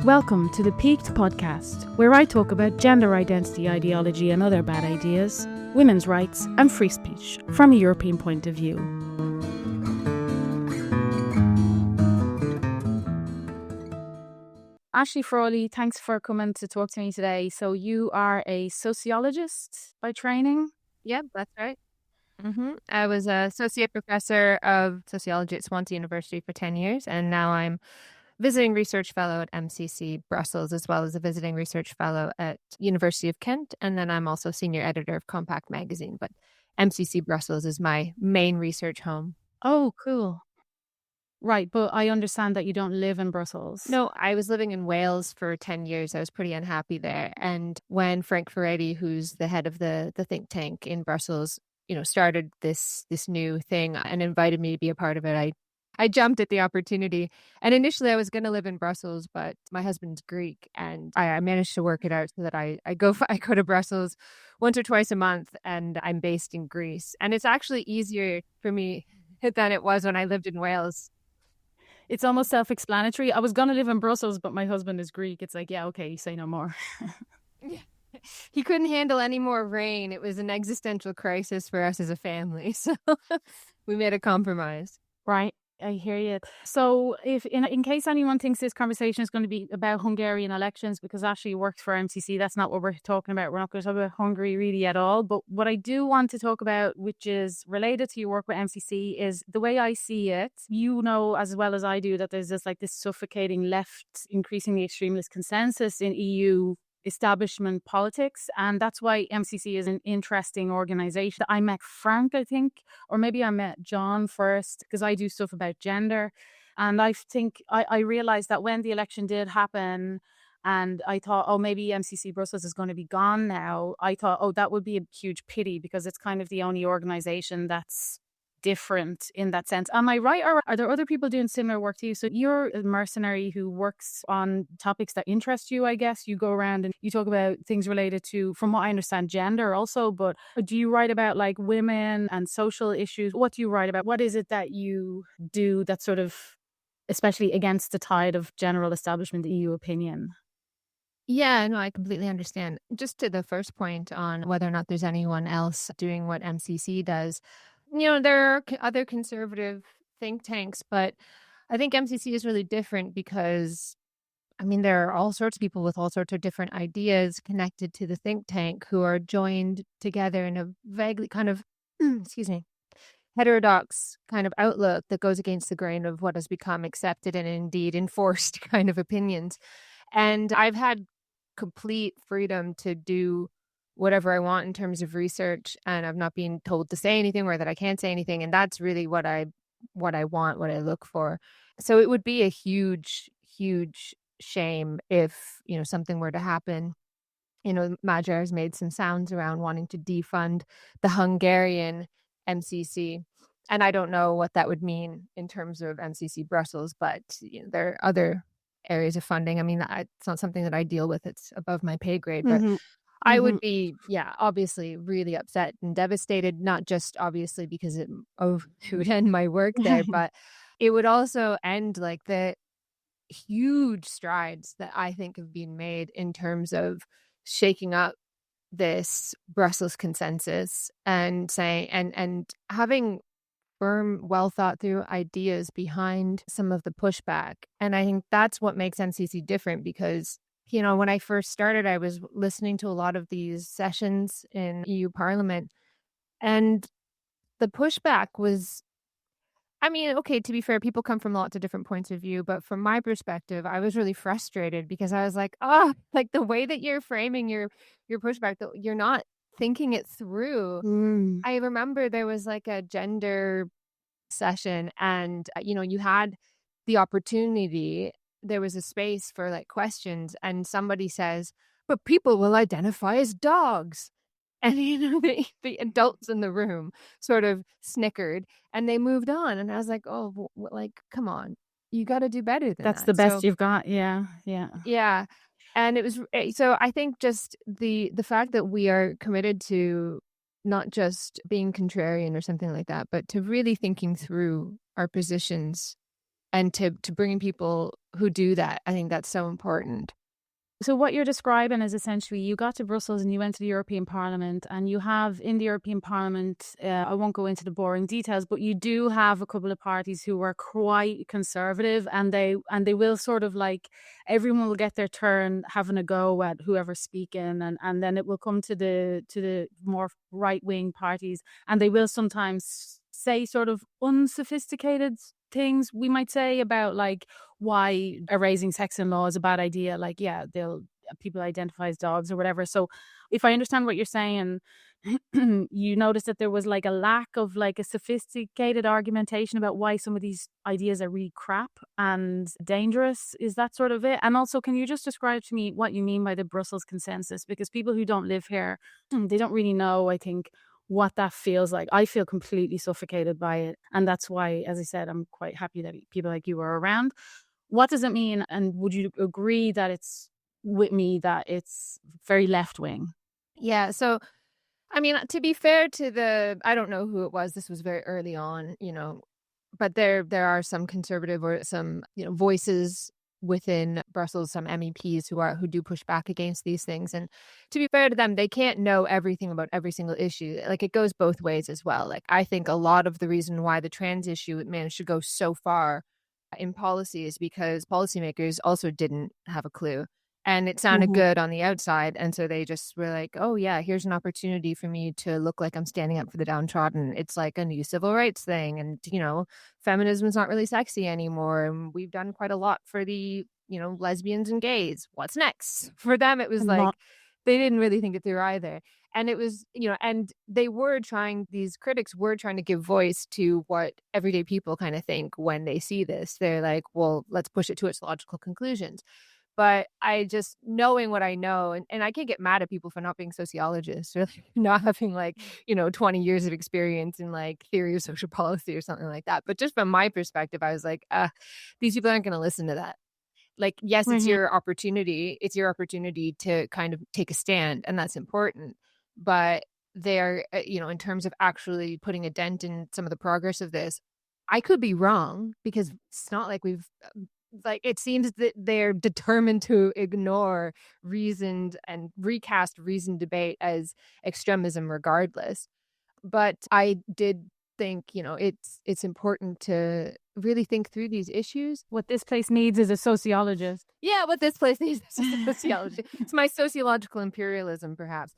Welcome to the Peaked podcast, where I talk about gender identity ideology and other bad ideas, women's rights, and free speech from a European point of view. Ashley Frawley, thanks for coming to talk to me today. So you are a sociologist by training? Yep, that's right. I was a associate professor of sociology at Swansea University for 10 years, and now I'm visiting research fellow at MCC Brussels, as well as a visiting research fellow at University of Kent, and then I'm also senior editor of Compact magazine, but MCC Brussels is my main research home. Oh, cool. Right, but I understand that you don't live in Brussels. No, I was living in Wales for 10 years. I was pretty unhappy there. And when Frank Ferretti, who's the head of the think tank in Brussels, started this new thing and invited me to be a part of it, I jumped at the opportunity. And initially I was going to live in Brussels, but my husband's Greek and I managed to work it out so that I go to Brussels once or twice a month, and I'm based in Greece. And it's actually easier for me than it was when I lived in Wales. It's almost self-explanatory. I was going to live in Brussels, but my husband is Greek. It's like, yeah, okay, say no more. He couldn't handle any more rain. It was an existential crisis for us as a family. So we made a compromise. Right. I hear you. So if in case anyone thinks this conversation is going to be about Hungarian elections, because Ashley works for MCC, that's not what we're talking about. We're not going to talk about Hungary really at all. But what I do want to talk about, which is related to your work with MCC, is the way I see it. You know as well as I do that there's this suffocating left, increasingly extremist consensus in EU establishment politics, and that's why MCC is an interesting organization. I met Frank, I think, or maybe I met John first, because I do stuff about gender, and I think I realized that when the election did happen and I thought, oh, maybe MCC Brussels is going to be gone now, I thought, oh, that would be a huge pity, because it's kind of the only organization that's different in that sense. Am I right? Or are there other people doing similar work to you? So you're a mercenary who works on topics that interest you, I guess. You go around and you talk about things related to, from what I understand, gender also. But do you write about like women and social issues? What do you write about? What is it that you do that's sort of especially against the tide of general establishment EU opinion? Yeah, no, I completely understand. Just to the first point on whether or not there's anyone else doing what MCC does, there are other conservative think tanks, but I think MCC is really different because, there are all sorts of people with all sorts of different ideas connected to the think tank who are joined together in a vaguely kind of, excuse me, heterodox kind of outlook that goes against the grain of what has become accepted and indeed enforced kind of opinions. And I've had complete freedom to do whatever I want in terms of research, and I've not been told to say anything or that I can't say anything. And that's really what I want, what I look for. So it would be a huge, huge shame if, something were to happen. Magyar has made some sounds around wanting to defund the Hungarian MCC. And I don't know what that would mean in terms of MCC Brussels, but there are other areas of funding. It's not something that I deal with. It's above my pay grade, but I would be, obviously really upset and devastated, not just obviously because it would end my work there, but it would also end like the huge strides that I think have been made in terms of shaking up this Brussels consensus and saying, and having firm, well thought through ideas behind some of the pushback. And I think that's what makes MCC different, because when I first started, I was listening to a lot of these sessions in EU Parliament, and the pushback was, okay, to be fair, people come from lots of different points of view, but from my perspective, I was really frustrated because I was like, like the way that you're framing your pushback, you're not thinking it through. I remember there was like a gender session, and you had the opportunity, there was a space for like questions, and somebody says, but people will identify as dogs. And the adults in the room sort of snickered and they moved on, and I was like, oh, like, come on, you got to do better than That's that. the best you've got. Yeah. And it was, so I think just the fact that we are committed to not just being contrarian or something like that, but to really thinking through our positions and to bring in people who do that. I think that's so important. So what you're describing is essentially you got to Brussels and you went to the European Parliament, and you have in the European Parliament, I won't go into the boring details, but you do have a couple of parties who are quite conservative, and they will sort of like everyone will get their turn having a go at whoever's speaking, and then it will come to the more right wing parties, and they will sometimes say sort of unsophisticated things, we might say, about like why erasing sex in law is a bad idea. Like, yeah, they'll people identify as dogs or whatever. So if I understand what you're saying, you notice that there was like a lack of like a sophisticated argumentation about why some of these ideas are really crap and dangerous. Is that sort of it? And also, can you just describe to me what you mean by the Brussels consensus? Because people who don't live here, they don't really know, I think, what that feels like. I feel completely suffocated by it. And that's why, as I said, I'm quite happy that people like you are around. What does it mean? And would you agree that it's with me that it's very left wing? Yeah. So, I mean, to be fair to I don't know who it was. This was very early on, but there are some conservative or some, voices within Brussels, some MEPs who do push back against these things. And to be fair to them, they can't know everything about every single issue. Like, it goes both ways as well. Like, I think a lot of the reason why the trans issue managed to go so far in policy is because policymakers also didn't have a clue. And it sounded good on the outside. And so they just were like, oh, yeah, here's an opportunity for me to look like I'm standing up for the downtrodden. It's like a new civil rights thing. And, feminism is not really sexy anymore. And we've done quite a lot for the, lesbians and gays. What's next? For them, it was like they didn't really think it through either. And it was, and these critics were trying to give voice to what everyday people kind of think when they see this. They're like, well, let's push it to its logical conclusions. But I just, knowing what I know, and I can't get mad at people for not being sociologists or not having 20 years of experience in like theory of social policy or something like that. But just from my perspective, I was like, these people aren't going to listen to that. Like, yes, it's your opportunity. It's your opportunity to kind of take a stand, and that's important. But they're, in terms of actually putting a dent in some of the progress of this, I could be wrong, because it's not like it seems that they're determined to ignore reasoned and recast reasoned debate as extremism regardless. But I did think, it's important to really think through these issues. What this place needs is a sociologist. Yeah, what this place needs is a sociologist. It's my sociological imperialism, perhaps.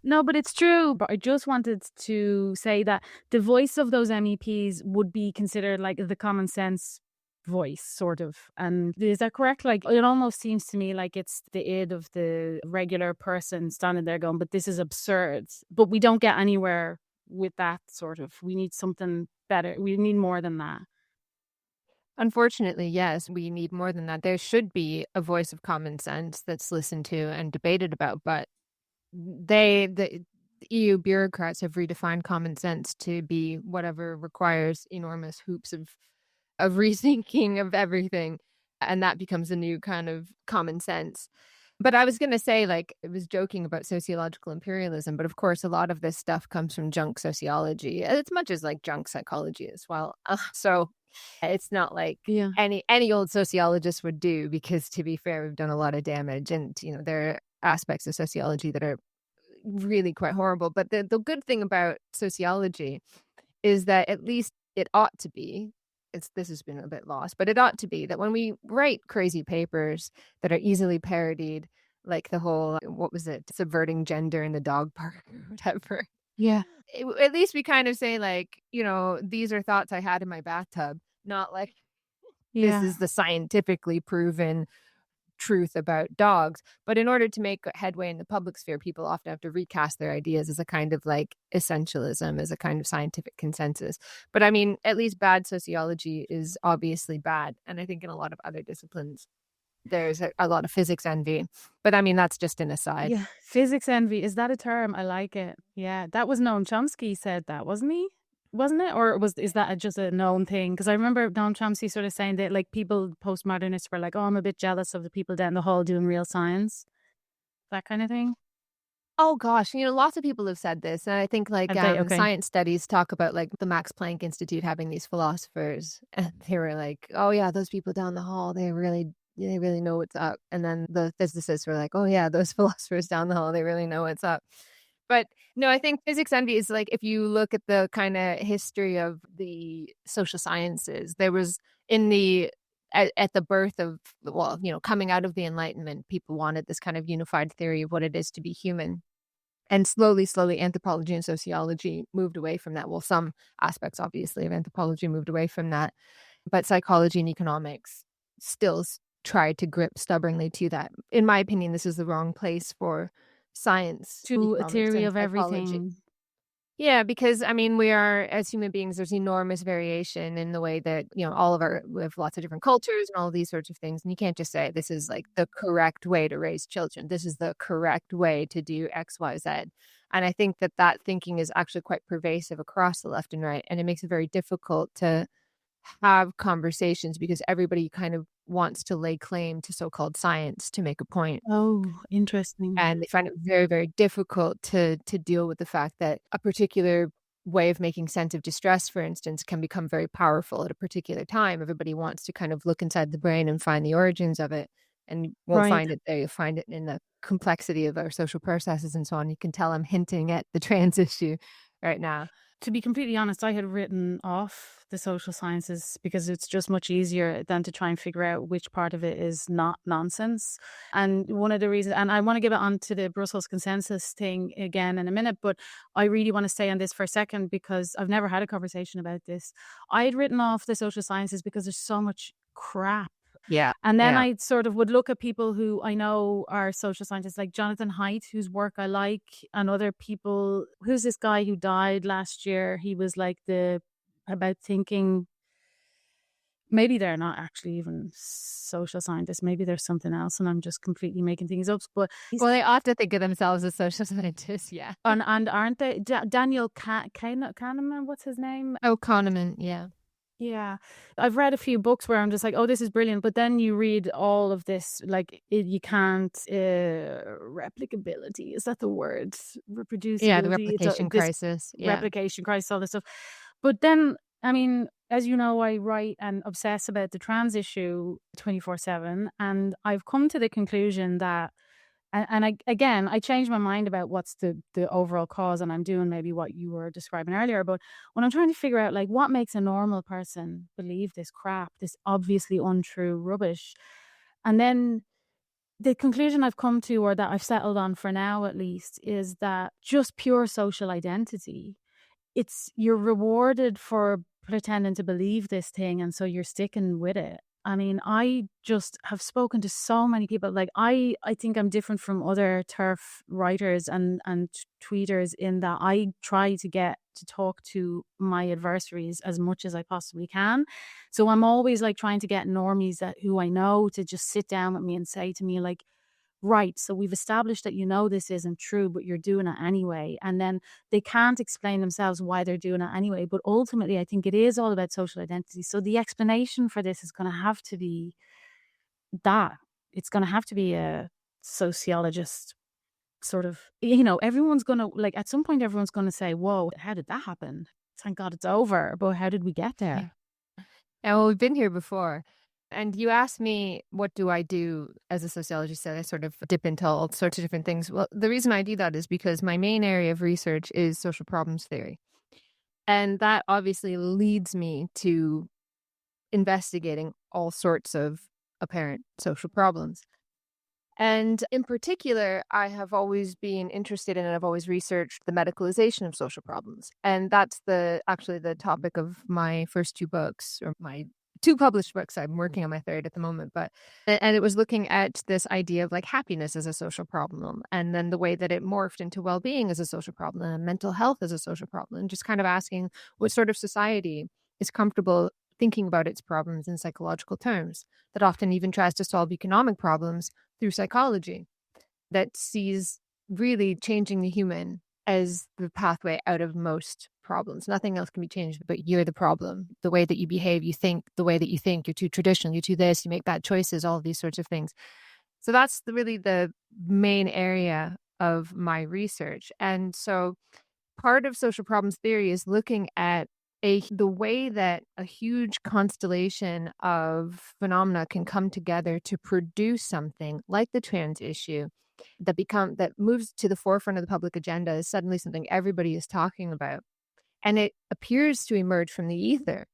No, but it's true. But I just wanted to say that the voice of those MEPs would be considered like the common sense voice, sort of. And is that correct? Like, it almost seems to me like it's the id of the regular person standing there going, but this is absurd. But we don't get anywhere with that, sort of. We need something better. We need more than that. Unfortunately, yes, we need more than that. There should be a voice of common sense that's listened to and debated about, but the EU bureaucrats have redefined common sense to be whatever requires enormous hoops of rethinking of everything. And that becomes a new kind of common sense. But I was going to say, like, it was joking about sociological imperialism, but of course, a lot of this stuff comes from junk sociology, as much as like junk psychology as well. So it's not like any old sociologist would do, because to be fair, we've done a lot of damage, and there are aspects of sociology that are really quite horrible. But the good thing about sociology is that at least it ought to be, this has been a bit lost, but it ought to be that when we write crazy papers that are easily parodied, like the whole, what was it, subverting gender in the dog park or whatever. Yeah. At least we kind of say, like, these are thoughts I had in my bathtub, not like this is the scientifically proven truth about dogs. But in order to make headway in the public sphere, people often have to recast their ideas as a kind of like essentialism, as a kind of scientific consensus. But I mean, at least bad sociology is obviously bad. And I think in a lot of other disciplines, there's a lot of physics envy. But I mean, that's just an aside. Yeah, physics envy. Is that a term? I like it. Yeah, that was Noam Chomsky said that, wasn't he? Wasn't it? Or is that just a known thing? Because I remember Noam Chomsky sort of saying that, like, people, postmodernists, were like, oh, I'm a bit jealous of the people down the hall doing real science. That kind of thing. Oh gosh, lots of people have said this, and I think like Have they? Okay. science studies talk about like the Max Planck Institute having these philosophers, and they were like, "Oh yeah, those people down the hall, they really know what's up." And then the physicists were like, "Oh yeah, those philosophers down the hall, they really know what's up." But no, I think physics envy is like if you look at the kind of history of the social sciences, there was in the at the birth of, well, coming out of the Enlightenment, people wanted this kind of unified theory of what it is to be human. And slowly, slowly, anthropology and sociology moved away from that. Well, some aspects, obviously, of anthropology moved away from that. But psychology and economics still tried to grip stubbornly to that. In my opinion, this is the wrong place for science, To a economics, theory and of psychology. everything. Yeah, because I mean, we are, as human beings, there's enormous variation in the way that, we have lots of different cultures and all of these sorts of things. And you can't just say this is like the correct way to raise children. This is the correct way to do X, Y, Z. And I think that thinking is actually quite pervasive across the left and right. And it makes it very difficult to have conversations because everybody kind of wants to lay claim to so-called science to make a point. Oh, interesting. And they find it very, very difficult to deal with the fact that a particular way of making sense of distress, for instance, can become very powerful at a particular time. Everybody wants to kind of look inside the brain and find the origins of it, and you won't Right. find it there. You find it in the complexity of our social processes and so on. You can tell I'm hinting at the trans issue right now. To be completely honest, I had written off the social sciences because it's just much easier than to try and figure out which part of it is not nonsense. And one of the reasons, and I want to get on to the Brussels consensus thing again in a minute, but I really want to stay on this for a second because I've never had a conversation about this. I had written off the social sciences because there's so much crap. Yeah. And then Yeah. I sort of would look at people who I know are social scientists, like Jonathan Haidt, whose work I like, and other people. Who's this guy who died last year? He was like about thinking. Maybe they're not actually even social scientists. Maybe there's something else, and I'm just completely making things up. But Well, they often think of themselves as social scientists. Yeah. and aren't they? Daniel Kahneman, what's his name? Oh, Kahneman. Yeah. Yeah. I've read a few books where I'm just like, oh, this is brilliant. But then you read all of this, like you can't, replicability. Is that the word? Yeah. The Reproducibility. replication This crisis. Yeah. replication crisis, all this stuff. But then, I mean, as you know, I write and obsess about the trans issue 24/7. And I've come to the conclusion that I changed my mind about what's the overall cause, and I'm doing maybe what you were describing earlier. But when I'm trying to figure out like what makes a normal person believe this crap, this obviously untrue rubbish, and then the conclusion I've come to, or that I've settled on for now at least, is that just pure social identity, you're rewarded for pretending to believe this thing, and so you're sticking with it. I mean, I just have spoken to so many people. Like I think I'm different from other turf writers and tweeters in that I try to get to talk to my adversaries as much as I possibly can. So I'm always like trying to get normies who I know to just sit down with me and say to me like, right, so we've established that you know this isn't true, but you're doing it anyway. And then they can't explain themselves why they're doing it anyway. But ultimately, I think it is all about social identity. So the explanation for this is going to have to be that. It's going to have to be a sociologist sort of, everyone's going to, like, at some point, everyone's going to say, whoa, how did that happen? Thank God it's over. But how did we get there? Yeah, well, we've been here before. And you asked me, what do I do as a sociologist? I sort of dip into all sorts of different things. Well, the reason I do that is because my main area of research is social problems theory. And that obviously leads me to investigating all sorts of apparent social problems. And in particular, I have always been interested in and I've always researched the medicalisation of social problems. And that's actually the topic of my first two books, or my two published books. I'm working on my third at the moment, and it was looking at this idea of like happiness as a social problem, and then the way that it morphed into well-being as a social problem and mental health as a social problem, and just kind of asking what sort of society is comfortable thinking about its problems in psychological terms, that often even tries to solve economic problems through psychology, that sees really changing the human as the pathway out of most problems. Nothing else can be changed, but you're the problem. The way that you behave, you think, the way that you think, you're too traditional, you're too this, you make bad choices, all of these sorts of things. So that's really the main area of my research. And so part of social problems theory is looking at the way that a huge constellation of phenomena can come together to produce something like the trans issue that moves to the forefront of the public agenda, is suddenly something everybody is talking about. And it appears to emerge from the ether.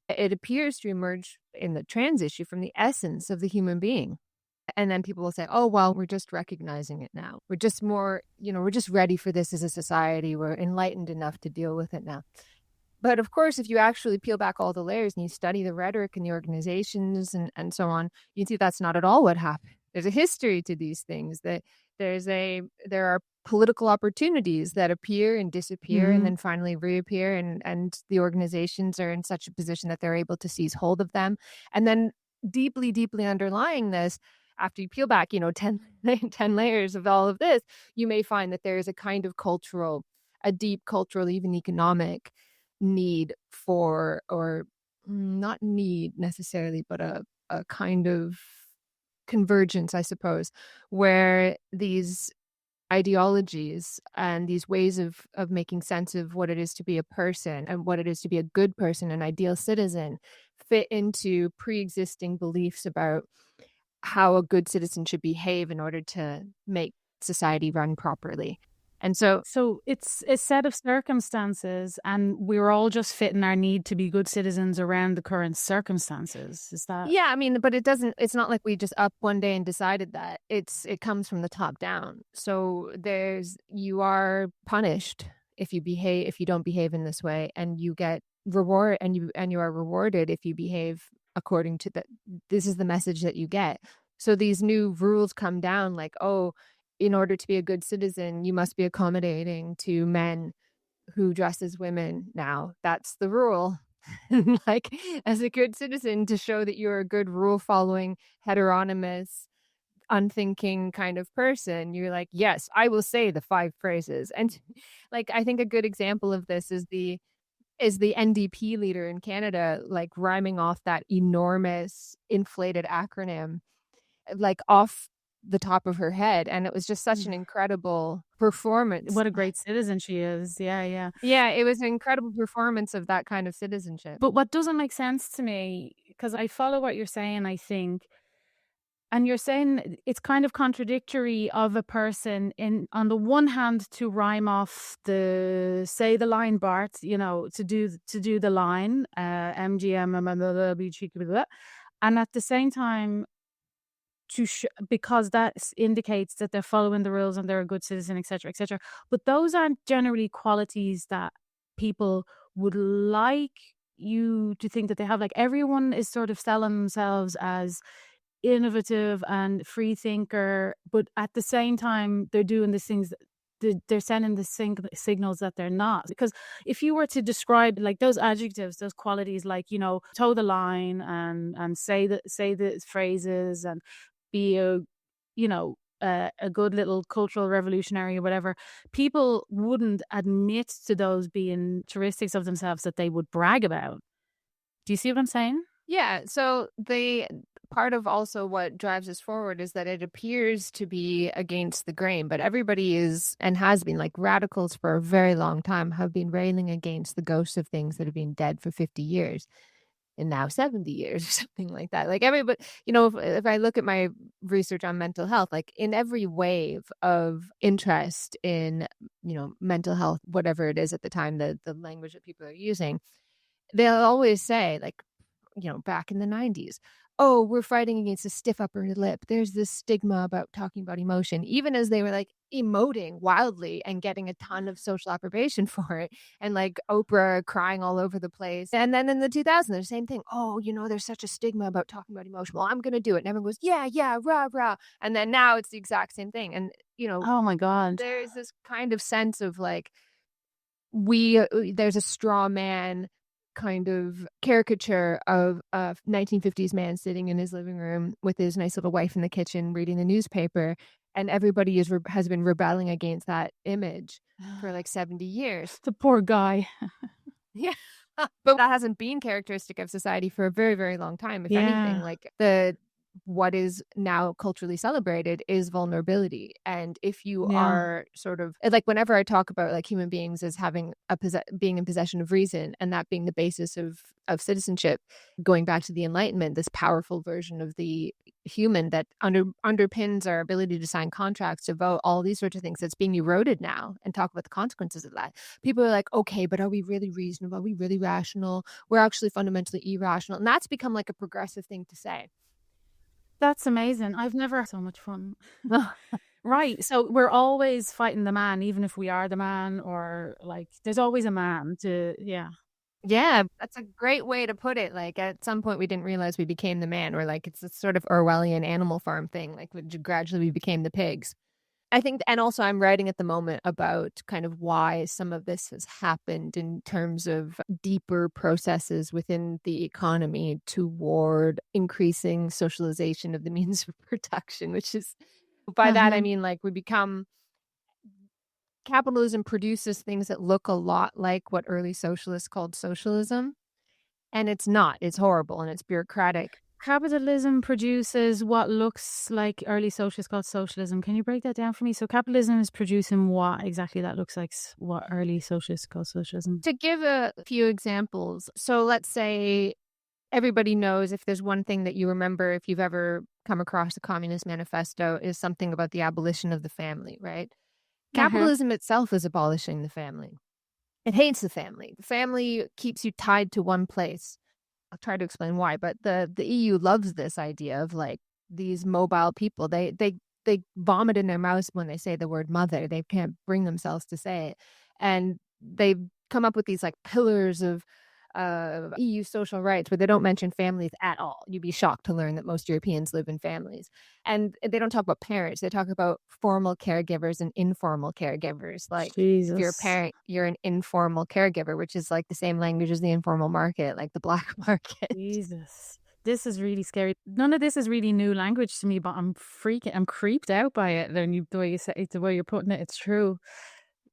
It appears to emerge in the trans issue from the essence of the human being. And then people will say, oh, well, we're just recognizing it now. We're just more, we're just ready for this as a society. We're enlightened enough to deal with it now. But of course, if you actually peel back all the layers and you study the rhetoric and the organizations and so on, you see that's not at all what happened. There's a history to these things. That there are political opportunities that appear and disappear and then finally reappear, and the organizations are in such a position that they're able to seize hold of them. And then deeply, deeply underlying this, after you peel back, 10 layers of all of this, you may find that there is a deep cultural, even economic need for, or not need necessarily, but a kind of convergence, I suppose, where these ideologies and these ways of making sense of what it is to be a person and what it is to be a good person, an ideal citizen, fit into pre-existing beliefs about how a good citizen should behave in order to make society run properly. And so it's a set of circumstances, and we're all just fitting our need to be good citizens around the current circumstances. Is that? Yeah, I mean, but it's not like we just up one day and decided that. It comes from the top down. So you are punished if you don't behave in this way, and you get reward, and you are rewarded if you behave according to this is the message that you get. So these new rules come down like, oh, in order to be a good citizen, you must be accommodating to men who dress as women now. That's the rule. Like, as a good citizen, to show that you're a good rule-following, heteronymous, unthinking kind of person, you're like, yes, I will say the 5 phrases. And like, I think a good example of this is the NDP leader in Canada, like rhyming off that enormous inflated acronym, like off the top of her head. And it was just such an incredible performance. What a great citizen she is. Yeah. Yeah, it was an incredible performance of that kind of citizenship. But what doesn't make sense to me, because I follow what you're saying, I think, and you're saying it's kind of contradictory of a person on the one hand to rhyme off say the line, Bart, to do the line, MGM, and at the same time because that indicates that they're following the rules and they're a good citizen, etc., etc. But those aren't generally qualities that people would like you to think that they have. Like, everyone is sort of selling themselves as innovative and free thinker, but at the same time they're doing these things, they're sending the signals that they're not. Because if you were to describe like those adjectives, those qualities, like, toe the line and say the phrases and be a good little cultural revolutionary or whatever, people wouldn't admit to those being characteristics of themselves that they would brag about. Do you see what I'm saying? Yeah. So the part of also what drives us forward is that it appears to be against the grain, but everybody is and has been, like radicals for a very long time, have been railing against the ghosts of things that have been dead for 50 years. And now 70 years or something like that. Like everybody, if I look at my research on mental health, like in every wave of interest in, mental health, whatever it is at the time, the language that people are using, they'll always say, like, back in the 90s, oh, we're fighting against a stiff upper lip. There's this stigma about talking about emotion, even as they were like emoting wildly and getting a ton of social approbation for it. And like Oprah crying all over the place. And then in the 2000s, the same thing. Oh, there's such a stigma about talking about emotion. Well, I'm going to do it. And everyone goes, yeah, rah, rah. And then now it's the exact same thing. And, oh my God, there's this kind of sense of like, there's a straw man kind of caricature of a 1950s man sitting in his living room with his nice little wife in the kitchen reading the newspaper, and everybody has been rebelling against that image for like 70 years. the poor guy. Yeah. But that hasn't been characteristic of society for a very, very long time. If anything, like the what is now culturally celebrated is vulnerability. And if you Yeah. are sort of like, whenever I talk about like human beings as having being in possession of reason, and that being the basis of citizenship, going back to the Enlightenment, this powerful version of the human that underpins our ability to sign contracts, to vote, all these sorts of things, that's being eroded now, and talk about the consequences of that. People are like, okay, but are we really reasonable? Are we really rational? We're actually fundamentally irrational. And that's become like a progressive thing to say. That's amazing. I've never had so much fun. Right. So we're always fighting the man, even if we are the man, or like there's always a man to, yeah. Yeah, that's a great way to put it. Like, at some point we didn't realize we became the man, or like it's a sort of Orwellian Animal Farm thing. Like, gradually we became the pigs. I think, and also I'm writing at the moment about kind of why some of this has happened in terms of deeper processes within the economy toward increasing socialization of the means of production, which is, by that I Mm-hmm. mean, like, we become, capitalism produces things that look a lot like what early socialists called socialism, and it's not. It's horrible and it's bureaucratic. Capitalism produces what looks like early socialists called socialism. Can you break that down for me? So capitalism is producing what exactly that looks like, what early socialists call socialism. To give a few examples, so let's say everybody knows, if there's one thing that you remember if you've ever come across the Communist Manifesto, is something about the abolition of the family, right? Uh-huh. Capitalism itself is abolishing the family. It hates the family. The family keeps you tied to one place. I'll try to explain why, but the EU loves this idea of like these mobile people. They vomit in their mouths when they say the word mother. They can't bring themselves to say it, and they've come up with these like pillars of EU social rights where they don't mention families at all. You'd be shocked to learn that most Europeans live in families, and they don't talk about parents. They talk about formal caregivers and informal caregivers. Like, if you're a Jesus. parent, you're an informal caregiver, which is like the same language as the informal market, like the black market. Jesus. This is really scary. None of this is really new language to me, but I'm creeped out by it. Then the way you say it, the way you're putting it, it's true.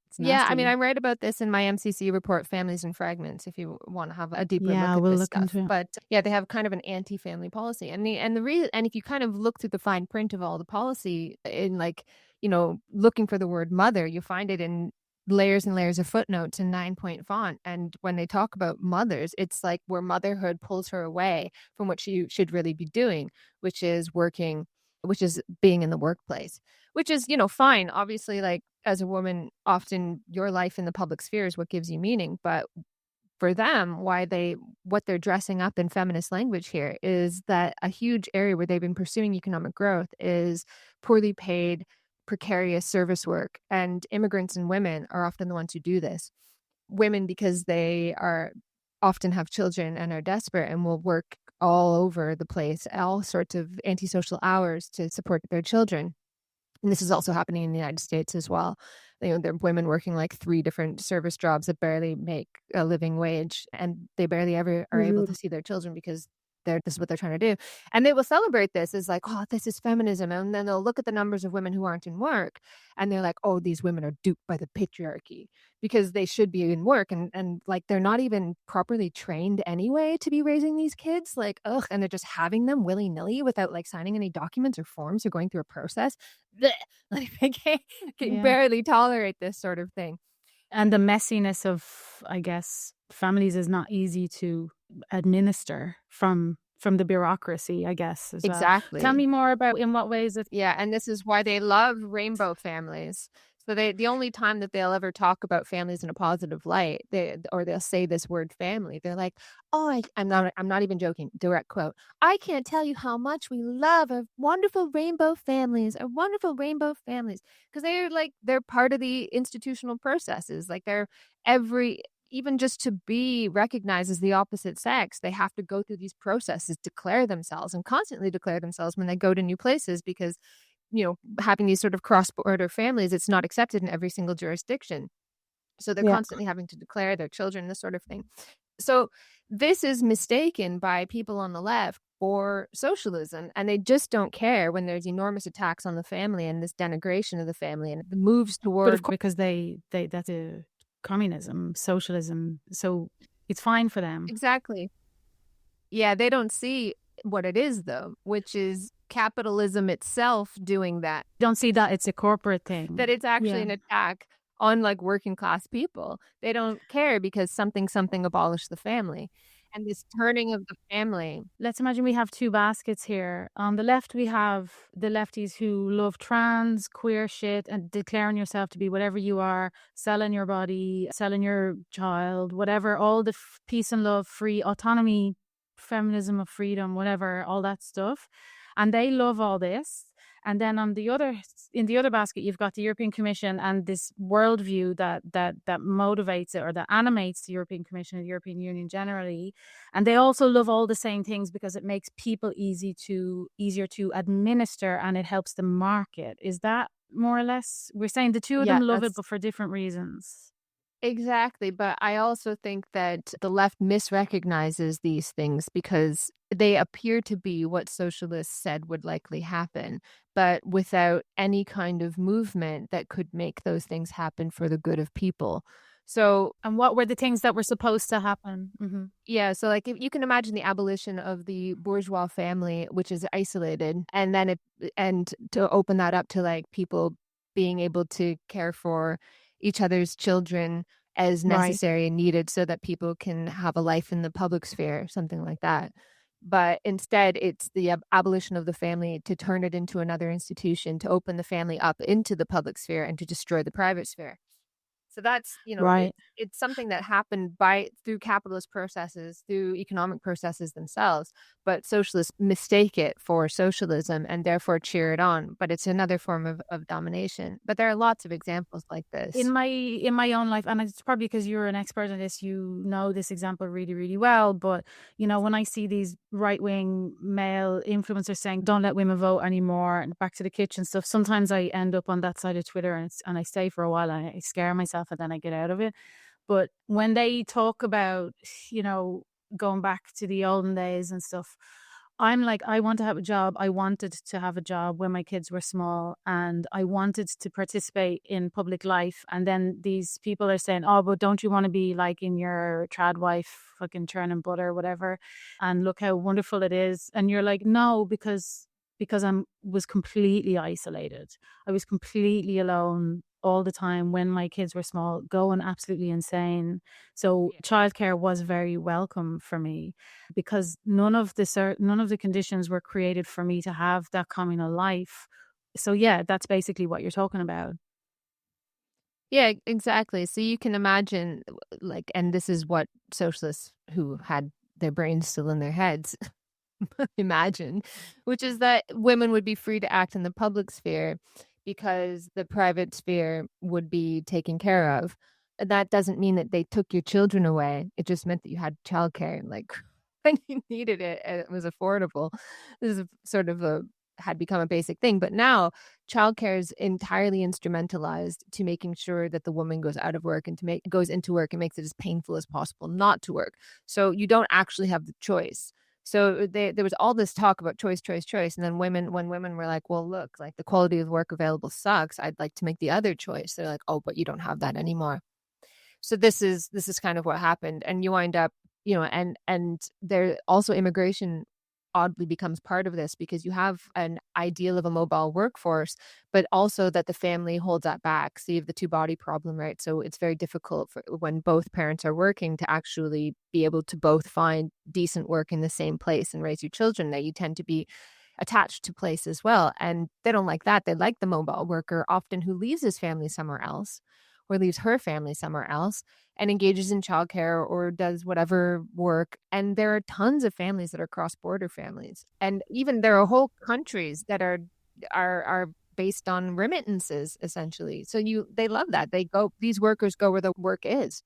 It's Yeah, I mean, nasty. I write about this in my MCC report, Families and Fragments, if you want to have a deeper Yeah, look at we'll this look stuff. into it. But yeah, they have kind of an anti-family policy. And the reason, and if you kind of look through the fine print of all the policy in, like, looking for the word mother, you find it in layers and layers of footnotes in 9-point font. And when they talk about mothers, it's like where motherhood pulls her away from what she should really be doing, which is working, which is being in the workplace, which is, fine. Obviously, like, as a woman, often your life in the public sphere is what gives you meaning. But for them, what they're dressing up in feminist language here is that a huge area where they've been pursuing economic growth is poorly paid, precarious service work. And immigrants and women are often the ones who do this. Women, because they are often have children and are desperate and will work all over the place, all sorts of antisocial hours to support their children. And this is also happening in the United States as well. There are women working like 3 different service jobs that barely make a living wage, and they barely ever are able to see their children because this is what they're trying to do. And they will celebrate this as like, oh, this is feminism. And then they'll look at the numbers of women who aren't in work, and they're like, oh, these women are duped by the patriarchy because they should be in work. And like, they're not even properly trained anyway to be raising these kids. Like, ugh, and they're just having them willy-nilly without like signing any documents or forms or going through a process. Blech. Like, they can Yeah. barely tolerate this sort of thing. And the messiness of, I guess, families is not easy to administer from the bureaucracy, I guess, as well. Tell Exactly. me more about in what ways it. Yeah, and this is why they love rainbow families. So the only time that they'll ever talk about families in a positive light, they'll say this word family, they're like, "Oh, I'm not even joking. Direct quote. I can't tell you how much we love our wonderful rainbow families, our wonderful rainbow families, because they're part of the institutional processes. Like, even just to be recognized as the opposite sex, they have to go through these processes, declare themselves, and constantly declare themselves when they go to new places because, having these sort of cross-border families, it's not accepted in every single jurisdiction. So they're Yeah. constantly having to declare their children, this sort of thing. So this is mistaken by people on the left for socialism, and they just don't care when there's enormous attacks on the family and this denigration of the family and the moves But of toward. course, because they that's a communism, socialism, so it's fine for them. Exactly. Yeah, they don't see what it is, though, which is capitalism itself doing that. Don't see that it's a corporate That thing. it's actually Yeah. an attack on like working class people. They don't care because something abolished the family. And this turning of the family. Let's imagine we have two baskets here. On the left, we have the lefties who love trans, queer shit, and declaring yourself to be whatever you are, selling your body, selling your child, whatever, all the peace and love, free autonomy, feminism of freedom, whatever, all that stuff. And they love all this. And then in the other basket, you've got the European Commission and this worldview that motivates it or that animates the European Commission and the European Union generally. And they also love all the same things because it makes people easier to administer and it helps the market. Is that more or less? We're saying the two of them Yeah, love it, that's but for different reasons. exactly. But I also think that the left misrecognizes these things because they appear to be what socialists said would likely happen, but without any kind of movement that could make those things happen for the good of people. So And what were the things that were supposed to happen? Mm-hmm. yeah, so like if you can imagine the abolition of the bourgeois family, which is isolated, and then and to open that up to like people being able to care for each other's children as Right. necessary and needed so that people can have a life in the public sphere, something like that. But instead, it's the abolition of the family to turn it into another institution, to open the family up into the public sphere and to destroy the private sphere. So that's, Right. it's something that happened through capitalist processes, through economic processes themselves, but socialists mistake it for socialism and therefore cheer it on. But it's another form of domination. But there are lots of examples like this. In my own life, and it's probably because you're an expert in this, you know this example really, really well. But when I see these right wing male influencers saying don't let women vote anymore and back to the kitchen stuff, sometimes I end up on that side of Twitter and I stay for a while and I scare myself and then I get out of it. But when they talk about, going back to the olden days and stuff, I'm like, I want to have a job. I wanted to have a job when my kids were small and I wanted to participate in public life. And then these people are saying, oh, but don't you want to be like in your trad wife, fucking churning butter, whatever. And look how wonderful it is. And you're like, no, because I was completely isolated. I was completely alone all the time when my kids were small, going absolutely insane. So Yeah. childcare was very welcome for me because none of the conditions were created for me to have that communal life. So yeah, that's basically what you're talking about. Yeah, exactly. So you can imagine, like, and this is what socialists who had their brains still in their heads imagine, which is that women would be free to act in the public sphere because the private sphere would be taken care of. And that doesn't mean that they took your children away. It just meant that you had childcare, like when you needed it and it was affordable. This is sort of had become a basic thing. But now childcare is entirely instrumentalized to making sure that the woman goes out of work and goes into work and makes it as painful as possible not to work. So you don't actually have the choice. So there was all this talk about choice, choice, choice. And then when women were like, well, look, like the quality of work available sucks. I'd like to make the other choice. They're like, oh, but you don't have that anymore. So this is kind of what happened. And you wind up, and there also immigration oddly becomes part of this because you have an ideal of a mobile workforce, but also that the family holds that back. So you have the two body problem, right? So it's very difficult for when both parents are working to actually be able to both find decent work in the same place and raise your children. That you tend to be attached to place as well. And they don't like that. They like the mobile worker often who leaves his family somewhere else or leaves her family somewhere else and engages in childcare or does whatever work. And there are tons of families that are cross-border families. And even there are whole countries that are based on remittances, essentially. So they love that. These workers go where the work is.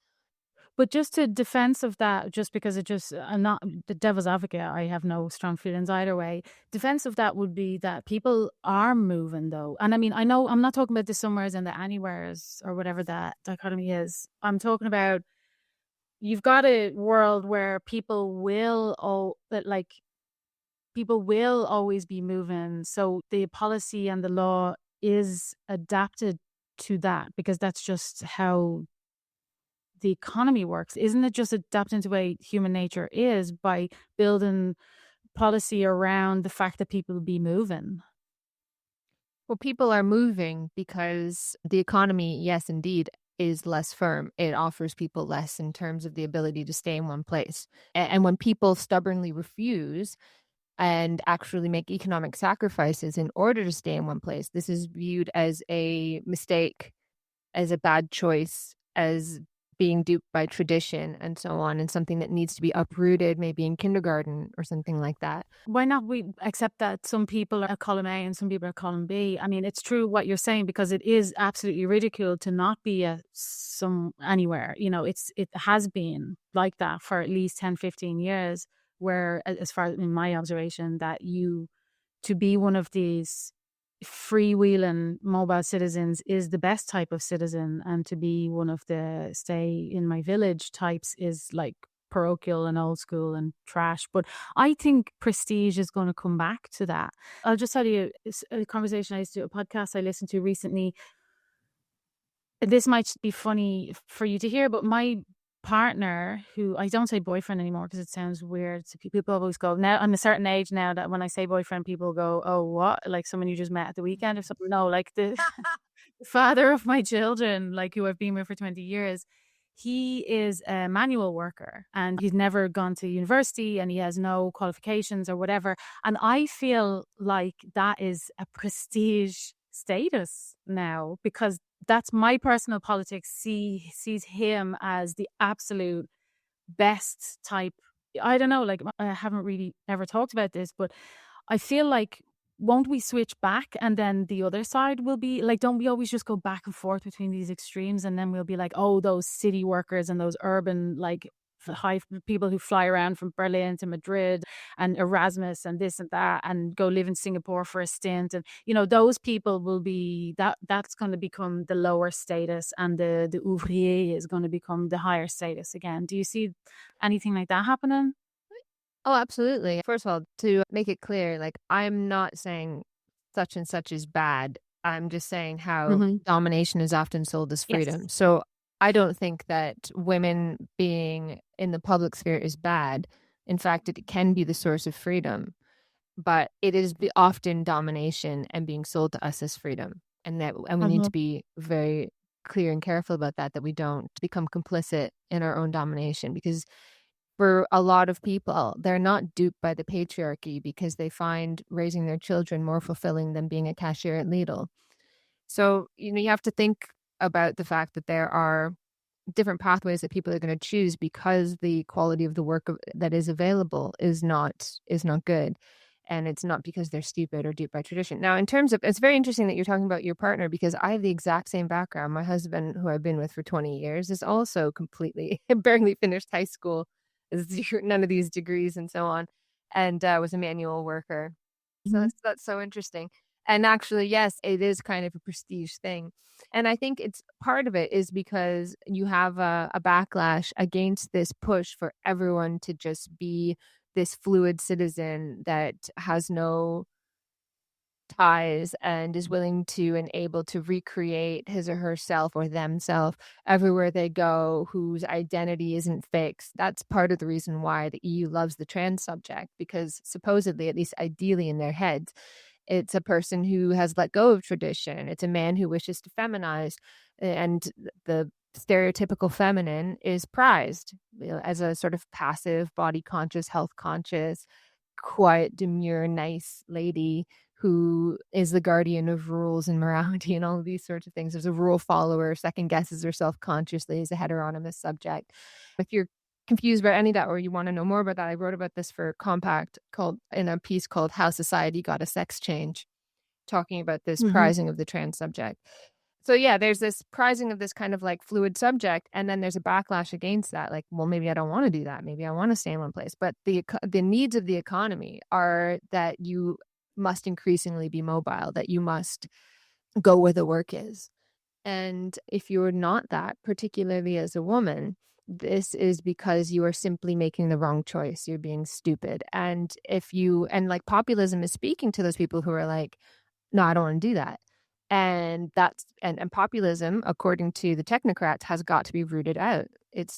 But just to defense of that, just because I'm not the devil's advocate, I have no strong feelings either way. Defense of that would be that people are moving though. And I mean, I know I'm not talking about the somewheres and the anywheres or whatever that dichotomy is. I'm talking about you've got a world where people will always be moving. So the policy and the law is adapted to that because that's just how the economy works. Isn't it just adapting to the way human nature is by building policy around the fact that people be moving? Well, people are moving because the economy, yes, indeed, is less firm. It offers people less in terms of the ability to stay in one place. And when people stubbornly refuse and actually make economic sacrifices in order to stay in one place, this is viewed as a mistake, as a bad choice, as being duped by tradition and so on, and something that needs to be uprooted, maybe in kindergarten or something like that. Why not we accept that some people are column A and some people are column B? I mean, it's true what you're saying, because it is absolutely ridiculed to not be a some anywhere. You know, it has been like that for at least 10, 15 years, where as far as in my observation, that you to be one of these freewheeling mobile citizens is the best type of citizen, and to be one of the stay in my village types is like parochial and old school and trash. But I think prestige is going to come back to that. I'll just tell you a conversation I used to do, a podcast I listened to recently. This might be funny for you to hear, but my partner, who I don't say boyfriend anymore because it sounds weird. So people always go, now I'm a certain age now that when I say boyfriend, people go, oh, what? Like someone you just met at the weekend or something? No, like the father of my children, like who I've been with for 20 years. He is a manual worker and he's never gone to university and he has no qualifications or whatever. And I feel like that is a prestige status now, because that's my personal politics sees him as the absolute best type. I don't know, like I haven't really ever talked about this, but I feel like won't we switch back and then the other side will be like, don't we always just go back and forth between these extremes, and then we'll be like, oh, those city workers and those urban like high people who fly around from Berlin to Madrid and Erasmus and this and that and go live in Singapore for a stint, and you know those people will be that's going to become the lower status, and the ouvrier is going to become the higher status again. Do you see anything like that happening? Oh, absolutely. First of all, to make it clear, like, I'm not saying such and such is bad. I'm just saying how Hmm. domination is often sold as Yes. freedom. So I don't think that women being in the public sphere is bad. In fact, it can be the source of freedom, but it is often domination and being sold to us as freedom. And we need Hmm. to be very clear and careful about that, that we don't become complicit in our own domination, because for a lot of people, they're not duped by the patriarchy because they find raising their children more fulfilling than being a cashier at Lidl. So, you have to think about the fact that there are different pathways that people are going to choose because the quality of the work that is available is not good. And it's not because they're stupid or duped by tradition. Now, in terms of, it's very interesting that you're talking about your partner, because I have the exact same background. My husband, who I've been with for 20 years, is also completely barely finished high school, none of these degrees and so on, and was a manual worker. So Hmm. that's so interesting. And actually, yes, it is kind of a prestige thing. And I think it's part of it is because you have a backlash against this push for everyone to just be this fluid citizen that has no ties and is willing to and able to recreate his or herself or themselves everywhere they go, whose identity isn't fixed. That's part of the reason why the EU loves the trans subject, because supposedly, at least ideally in their heads, it's a person who has let go of tradition. It's a man who wishes to feminize, and the stereotypical feminine is prized, as a sort of passive, body conscious, health conscious, quiet, demure, nice lady who is the guardian of rules and morality and all of these sorts of things. There's a rule follower, second guesses herself consciously as a heteronymous subject. If you're confused about any of that or you want to know more about that, I wrote about this for Compact called in a piece called How Society Got a Sex Change, talking about this Hmm. prizing of the trans subject. So yeah, there's this prizing of this kind of like fluid subject, and then there's a backlash against that. Like, well, maybe I don't want to do that. Maybe I want to stay in one place. But the needs of the economy are that you must increasingly be mobile, that you must go where the work is. And if you're not that, particularly as a woman, this is because you are simply making the wrong choice. You're being stupid. And like populism is speaking to those people who are like, no, I don't want to do that. And populism, according to the technocrats, has got to be rooted out.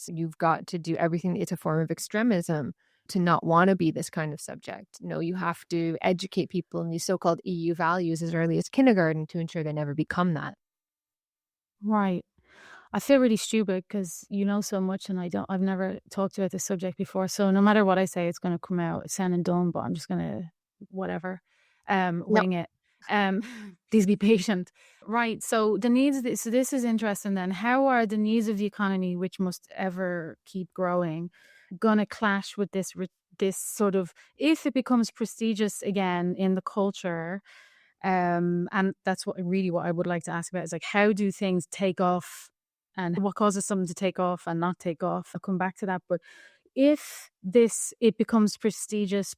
You've got to do everything. It's a form of extremism. to not want to be this kind of subject. No, you have to educate people in these so-called EU values as early as kindergarten to ensure they never become that. Right. I feel really stupid because you know so much and I've never talked about this subject before. So no matter what I say, it's going to come out sounding dumb, but I'm just going to, whatever, No, wing it. Um, please be patient. Right. So the needs, so this is interesting then. How are the needs of the economy, which must ever keep growing, going to clash with this sort of, if it becomes prestigious again in the culture, and that's what I would like to ask about is like, how do things take off and what causes something to take off and not take off? I'll come back to that. But if it becomes prestigious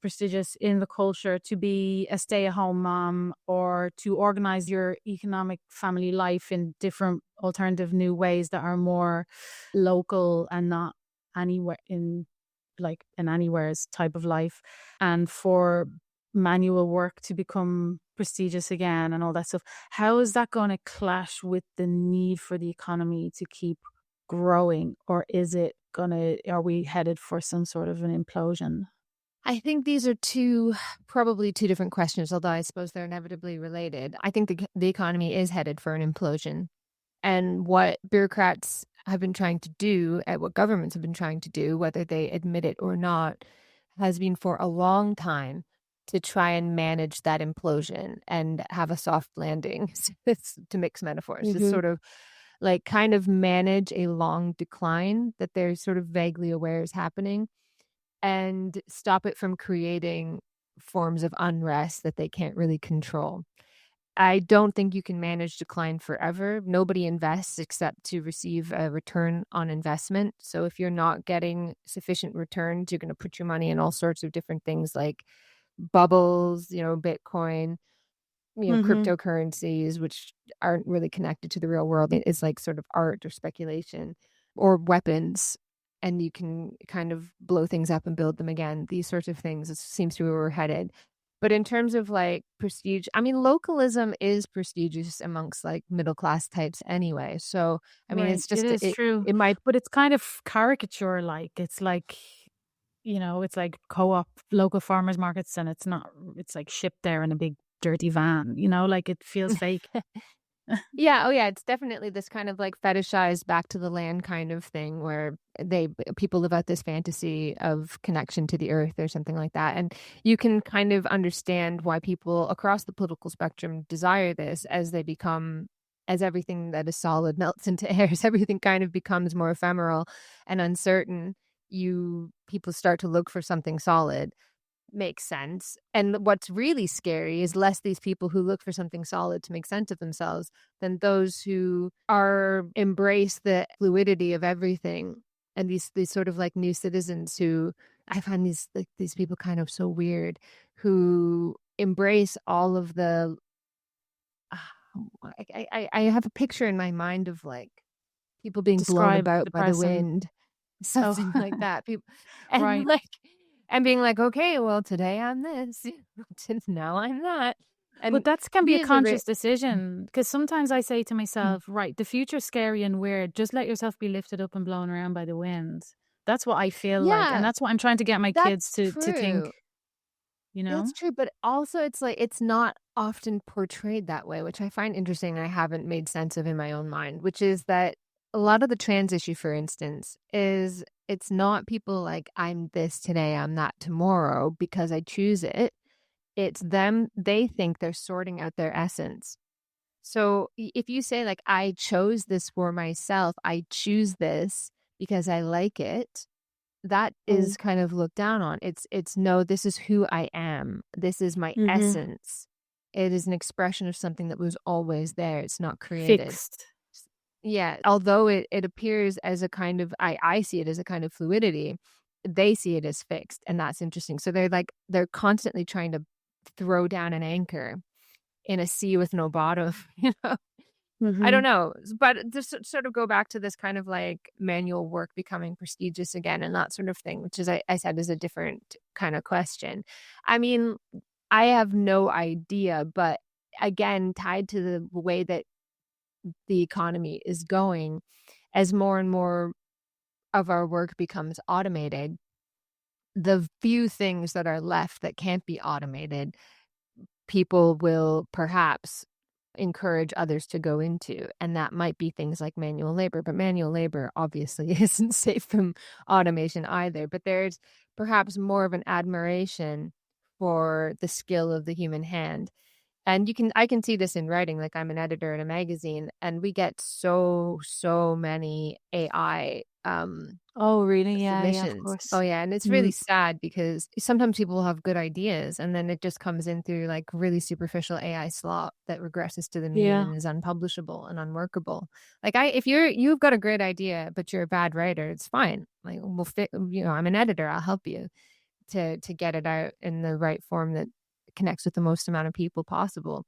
in the culture to be a stay-at-home mom or to organize your economic family life in different alternative new ways that are more local and not anywhere in like an anywhere's type of life, and for manual work to become prestigious again and all that stuff, how is that going to clash with the need for the economy to keep growing? Or are we headed for some sort of an implosion? I think these are probably two different questions, although I suppose they're inevitably related. I think the economy is headed for an implosion. And what bureaucrats have been trying to do, and what governments have been trying to do, whether they admit it or not, has been for a long time to try and manage that implosion and have a soft landing. It's to mix metaphors. It's Mm-hmm. sort of like kind of manage a long decline that they're sort of vaguely aware is happening and stop it from creating forms of unrest that they can't really control. I don't think you can manage decline forever. Nobody invests except to receive a return on investment. So if you're not getting sufficient returns, you're going to put your money in all sorts of different things like bubbles, Bitcoin, Mm-hmm. cryptocurrencies, which aren't really connected to the real world. It's like sort of art or speculation or weapons. And you can kind of blow things up and build them again. These sorts of things. It seems to be where we're headed. But in terms of like prestige, I mean, localism is prestigious amongst like middle class types anyway. So, I mean, Right. it's It just, is true. it might, But it's kind of caricature like. It's like, it's like co-op local farmers markets and it's like shipped there in a big dirty van, like it feels fake. yeah. Oh, yeah. It's definitely this kind of like fetishized back to the land kind of thing where people live out this fantasy of connection to the earth or something like that. And you can kind of understand why people across the political spectrum desire this as everything that is solid melts into air, as everything kind of becomes more ephemeral and uncertain. People start to look for something solid. Makes sense. And what's really scary is less these people who look for something solid to make sense of themselves than those who embrace the fluidity of everything. And these sort of like new citizens who I find these people kind of so weird, who embrace all of the I have a picture in my mind of like people being blown Describe about the by the person. wind, Oh, something like that. People and right. like and being like, okay, well, today I'm this, now I'm that, But and that can be a these are conscious decision because sometimes I say to mm, myself, right, the future's scary and weird. Just let yourself be lifted up and blown around by the wind. That's what I feel like. And yeah, that's what I'm trying to get my kids that's to think, true. you know? It's true, but also it's like it's not often portrayed that way, which I find interesting and I haven't made sense of in my own mind, which is that a lot of the trans issue, for instance, is it's not people like I'm this today, I'm that tomorrow because I choose it. It's them, they think they're sorting out their essence. So if you say like I chose this for myself, I choose this because I like it, that is Mm. kind of looked down on. It's no, this is who I am. This is my Mm-hmm. essence. It is an expression of something that was always there. It's not created. Fixed. Yeah, although it appears as a kind of I see it as a kind of fluidity, they see it as fixed, and that's interesting. So they're constantly trying to throw down an anchor in a sea with no bottom, you know. I Mm-hmm. don't know, but just sort of go back to this kind of like manual work becoming prestigious again and that sort of thing, which is I said is a different kind of question. I mean, I have no idea, but again, tied to the way that the economy is going, as more and more of our work becomes automated, the few things that are left that can't be automated, people will perhaps encourage others to go into. And that might be things like manual labor. But manual labor obviously isn't safe from automation either. But there's perhaps more of an admiration for the skill of the human hand. And I can see this in writing. Like, I'm an editor at a magazine, and we get so many AI Oh, really? Yeah, yeah, of submissions. Oh course. yeah, and it's really Mm, sad because sometimes people will have good ideas and then it just comes in through like really superficial AI slop that regresses to the mean yeah, and is unpublishable and unworkable. Like, if you've got a great idea but you're a bad writer, it's fine. Like, we'll fit, I'm an editor, I'll help you to get it out in the right form that connects with the most amount of people possible.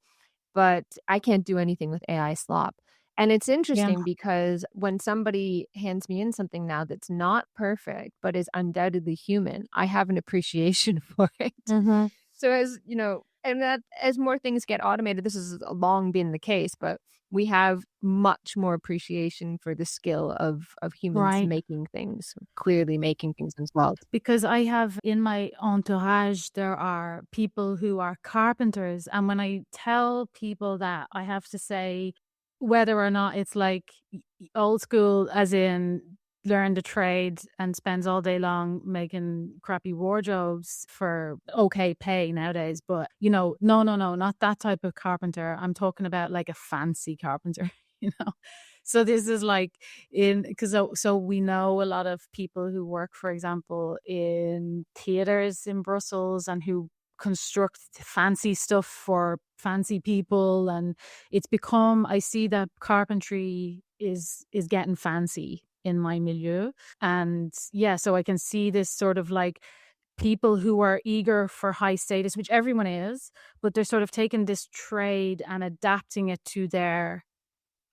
But I can't do anything with AI slop. And it's yeah. interesting because when somebody hands me in something now that's not perfect, but is undoubtedly human, I have an appreciation for it. Mm-hmm. So and that as more things get automated, this has long been the case, but we have much more appreciation for the skill of humans Right. making things, clearly making things themselves. Because I have in my entourage, there are people who are carpenters. And when I tell people that, I have to say, whether or not it's like old school, as in learn the trade and spends all day long making crappy wardrobes for okay pay nowadays. But, no, no, no, not that type of carpenter. I'm talking about like a fancy carpenter, you know? So this is like in because so we know a lot of people who work, for example, in theaters in Brussels and who construct fancy stuff for fancy people, and it's become, I see that carpentry is getting fancy in my milieu. And yeah, so I can see this sort of like people who are eager for high status, which everyone is, but they're sort of taking this trade and adapting it to their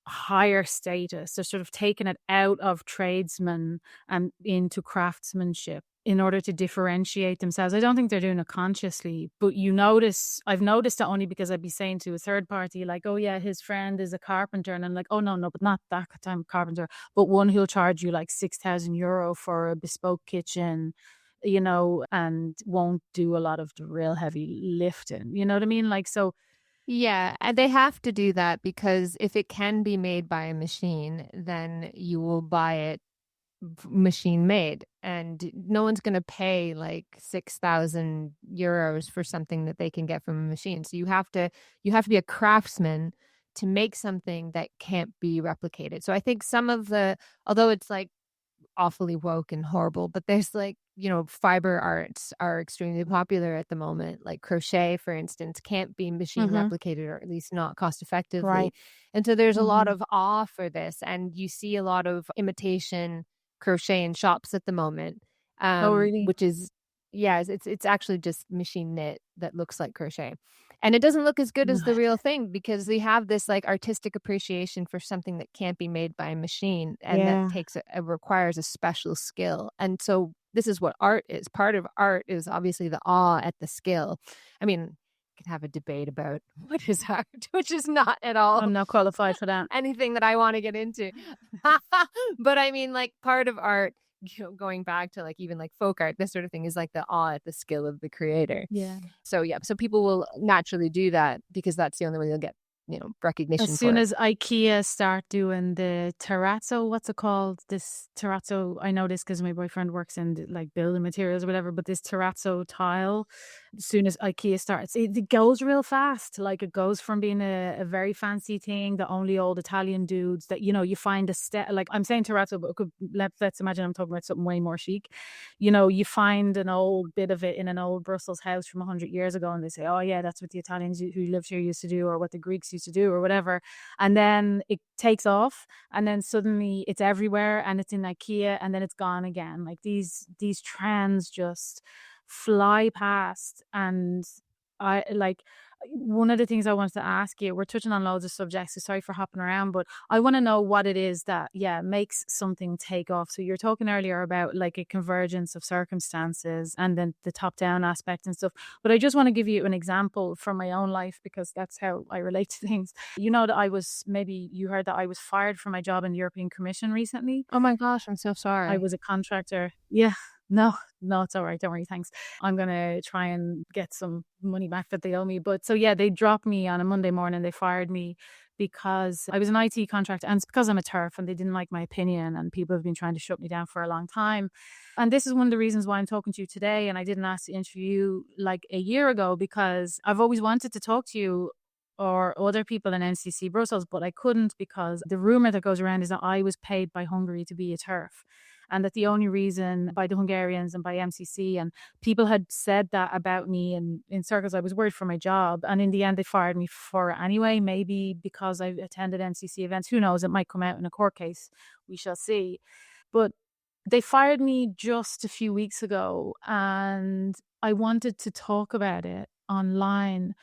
higher status. They're sort of taking it out of tradesmen and into craftsmanship in order to differentiate themselves. I don't think they're doing it consciously, but I've noticed it only because I'd be saying to a third party, like, oh yeah, his friend is a carpenter. And I'm like, oh no, no, but not that type of carpenter, but one who'll charge you like 6,000 euro for a bespoke kitchen, and won't do a lot of the real heavy lifting. You know what I mean? Like, so Yeah, and they have to do that because if it can be made by a machine, then you will buy it machine made, and no one's going to pay like 6,000 euros for something that they can get from a machine. So you have to be a craftsman to make something that can't be replicated. So I think some of although it's like awfully woke and horrible, but there's like, fiber arts are extremely popular at the moment. Like crochet, for instance, can't be machine mhm, replicated, or at least not cost effectively. right. And so there's a lot Mhm. of awe for this. And you see a lot of imitation crochet in shops at the moment, Oh, really? which is, yeah, it's actually just machine knit that looks like crochet. And it doesn't look as good as the real thing because we have this like artistic appreciation for something that can't be made by a machine. And that Yeah. it requires a special skill. And so this is what art is. Part of art is obviously the awe at the skill. I mean, you can have a debate about what is art, which is not at all I'm not qualified for that. anything that I want to get into. But I mean, like, part of art, going back to like even like folk art, this sort of thing, is like the awe at the skill of the creator. Yeah. So yeah, so people will naturally do that because that's the only way they'll get, As recognition for soon it. as IKEA start doing the terrazzo, what's it called? This terrazzo, I know this because my boyfriend works in like building materials or whatever, but this terrazzo tile, as soon as IKEA starts, it goes real fast. Like it goes from being a very fancy thing that only old Italian dudes that, you find like I'm saying terrazzo, but let's imagine I'm talking about something way more chic. You find an old bit of it in an old Brussels house from 100 years ago, and they say, oh yeah, that's what the Italians who lived here used to do, or what the Greeks used to do, or whatever. And then it takes off, and then suddenly it's everywhere, and it's in IKEA, and then it's gone again. Like these trends just fly past. And I like, one of the things I wanted to ask you, we're touching on loads of subjects, so sorry for hopping around, but I want to know what it is that, yeah, makes something take off. So you're talking earlier about like a convergence of circumstances and then the top down aspect and stuff. But I just want to give you an example from my own life because that's how I relate to things. You know that maybe you heard that I was fired from my job in the European Commission recently. Oh my gosh, I'm so I sorry. was a contractor. Yeah. No, no, it's all right. Don't worry. Thanks. I'm going to try and get some money back that they owe me. But so, yeah, they dropped me on a Monday morning. They fired me because I was an IT contractor, and it's because I'm a TERF and they didn't like my opinion. And people have been trying to shut me down for a long time. And this is one of the reasons why I'm talking to you today. And I didn't ask to interview you like a year ago because I've always wanted to talk to you or other people in NCC Brussels, but I couldn't because the rumor that goes around is that I was paid by Hungary to be a TERF, and that the only reason by the Hungarians and by MCC, and people had said that about me in circles. I was worried for my job, and in the end they fired me for it anyway, maybe because I attended MCC events. Who knows, it might come out in a court case, we shall see. But they fired me just a few weeks ago, and I wanted to talk about it online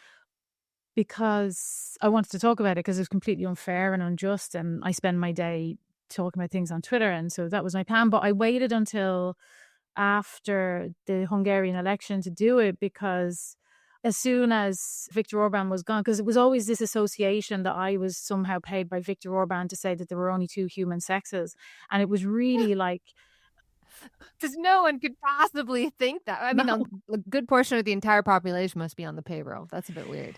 because I wanted to talk about it because it's completely unfair and unjust, and I spend my day talking about things on Twitter, and so that was my plan. But I waited until after the Hungarian election to do it because as soon as Viktor Orban was gone, because it was always this association that I was somehow paid by Viktor Orban to say that there were only two human sexes, and it was really like, Because no one could possibly think that. I mean, no. a good portion of the entire population must be on the payroll. That's a bit weird.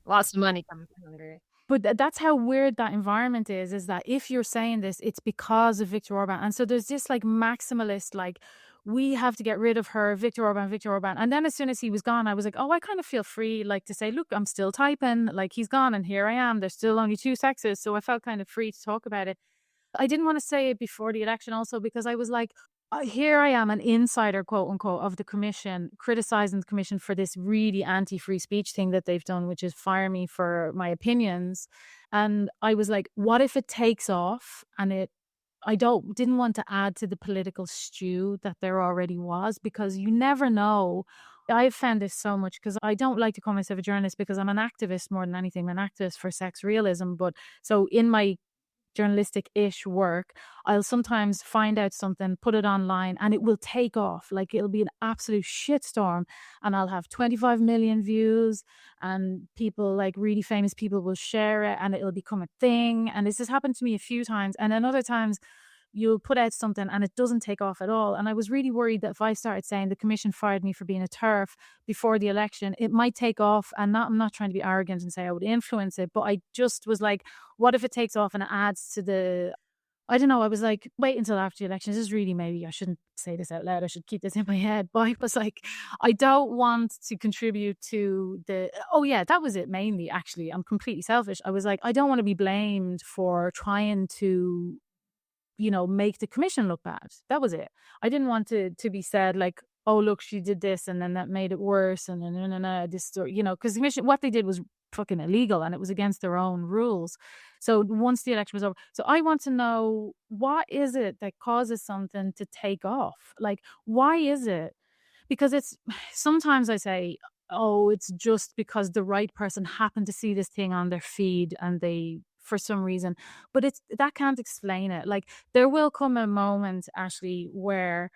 Lots of money coming from Hungary. But that's how weird that environment is that if you're saying this, it's because of Viktor Orban. And so there's this like maximalist, like, we have to get rid of her, Viktor Orban, Viktor Orban. And then as soon as he was gone, I was like, oh, I kind of feel free, like, to say, look, I'm still typing, like, he's gone and here I am. There's still only two sexes. So I felt kind of free to talk about it. I didn't want to say it before the election also because I was like, here I am, an insider, quote unquote, of the commission, criticizing the commission for this really anti-free speech thing that they've done, which is fire me for my opinions. And I was like, what if it takes off and I didn't want to add to the political stew that there already was, because you never know. I've found this so much because I don't like to call myself a journalist because I'm an activist more than anything. I'm an activist for sex realism. But so in my journalistic-ish work, I'll sometimes find out something, put it online, and it will take off. Like, it'll be an absolute shitstorm, and I'll have 25 million views, and people, like really famous people, will share it, and it'll become a thing. And this has happened to me a few times. And then other times you'll put out something and it doesn't take off at all. And I was really worried that if I started saying the commission fired me for being a TERF before the election, it might take off. And I'm not trying to be arrogant and say I would influence it, but I just was like, what if it takes off and it adds to the, I don't know. I was like, wait until after the election. This is really, maybe I shouldn't say this out loud. I should keep this in my head. But I was like, I don't want to contribute to the, oh yeah, that was it mainly, actually. I'm completely selfish. I was like, I don't want to be blamed for trying to, make the commission look bad. That was it. I didn't want to be said like, oh, look, she did this and then that made it worse. And then this story, because the commission, what they did was fucking illegal and it was against their own rules. So once the election was over, so I want to know, what is it that causes something to take off? Like, why is it? Because it's, sometimes I say, oh, it's just because the right person happened to see this thing on their feed and they, for some reason, but that can't explain it. Like, there will come a moment, Ashley, where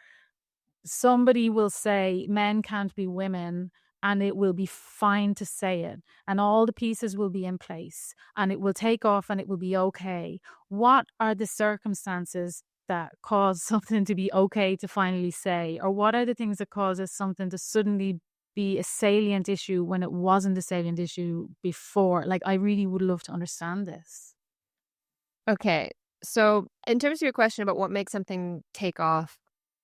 somebody will say men can't be women, and it will be fine to say it, and all the pieces will be in place and it will take off and it will be okay. What are the circumstances that cause something to be okay to finally say? Or what are the things that causes something to suddenly be a salient issue when it wasn't a salient issue before? Like, I really would love to understand this. Okay. So in terms of your question about what makes something take off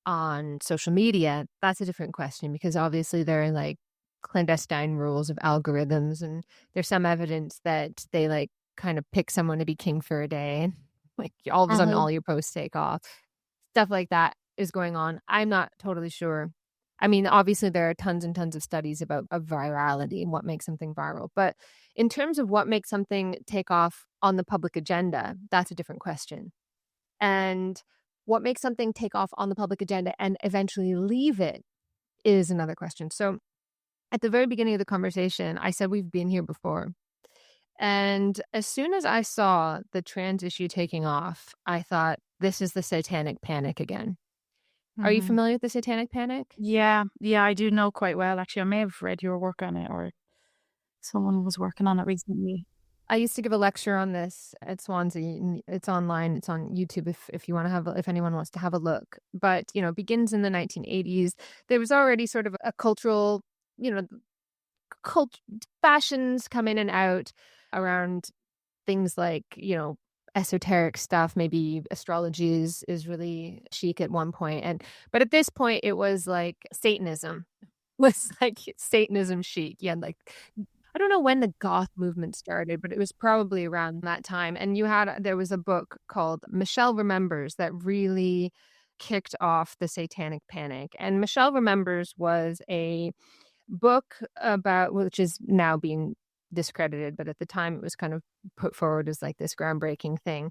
on social media, that's a different question, because obviously there are like clandestine rules of algorithms, and there's some evidence that they like kind of pick someone to be king for a day, and like all of a sudden all your posts take off. Stuff like that is going on. I'm not totally sure. I mean, obviously there are tons and tons of studies about virality and what makes something viral. But in terms of what makes something take off on the public agenda, that's a different question. And what makes something take off on the public agenda and eventually leave it is another question. So at the very beginning of the conversation, I said we've been here before. And as soon as I saw the trans issue taking off, I thought, this is the satanic panic again. Are you familiar with the satanic panic? Yeah, I do know quite well. Actually, I may have read your work on it, or someone was working on it recently. I used to give a lecture on this at Swansea. And it's online. It's on YouTube if you want to if anyone wants to have a look. But, it begins in the 1980s. There was already sort of a cultural, you know, cult fashions come in and out around things like, esoteric stuff. Maybe astrology is really chic at one point. But at this point it was like Satanism was like Satanism chic. Yeah, like I don't know when the goth movement started, but it was probably around that time. And there was a book called Michelle Remembers that really kicked off the satanic panic. And Michelle Remembers was a book about, which is now being discredited, but at the time it was kind of put forward as like this groundbreaking thing,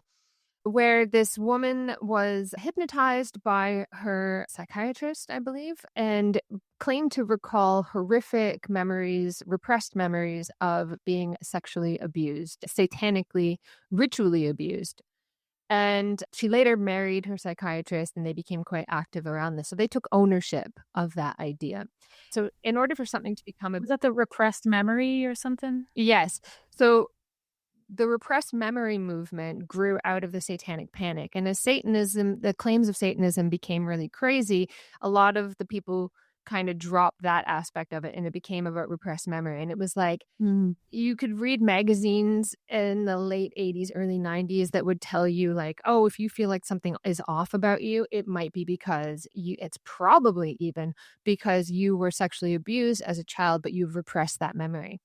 where this woman was hypnotized by her psychiatrist, I believe, and claimed to recall horrific memories, repressed memories of being sexually abused, satanically, ritually abused. And she later married her psychiatrist and they became quite active around this. So they took ownership of that idea. So in order for something to become Was that the repressed memory or something? yes. So the repressed memory movement grew out of the satanic panic. And as the claims of Satanism became really crazy, a lot of the people kind of dropped that aspect of it and it became about repressed memory. And it was like, you could read magazines in the late 80s, early 90s that would tell you like, oh, if you feel like something is off about you, it might be because it's probably even because you were sexually abused as a child, but you've repressed that memory.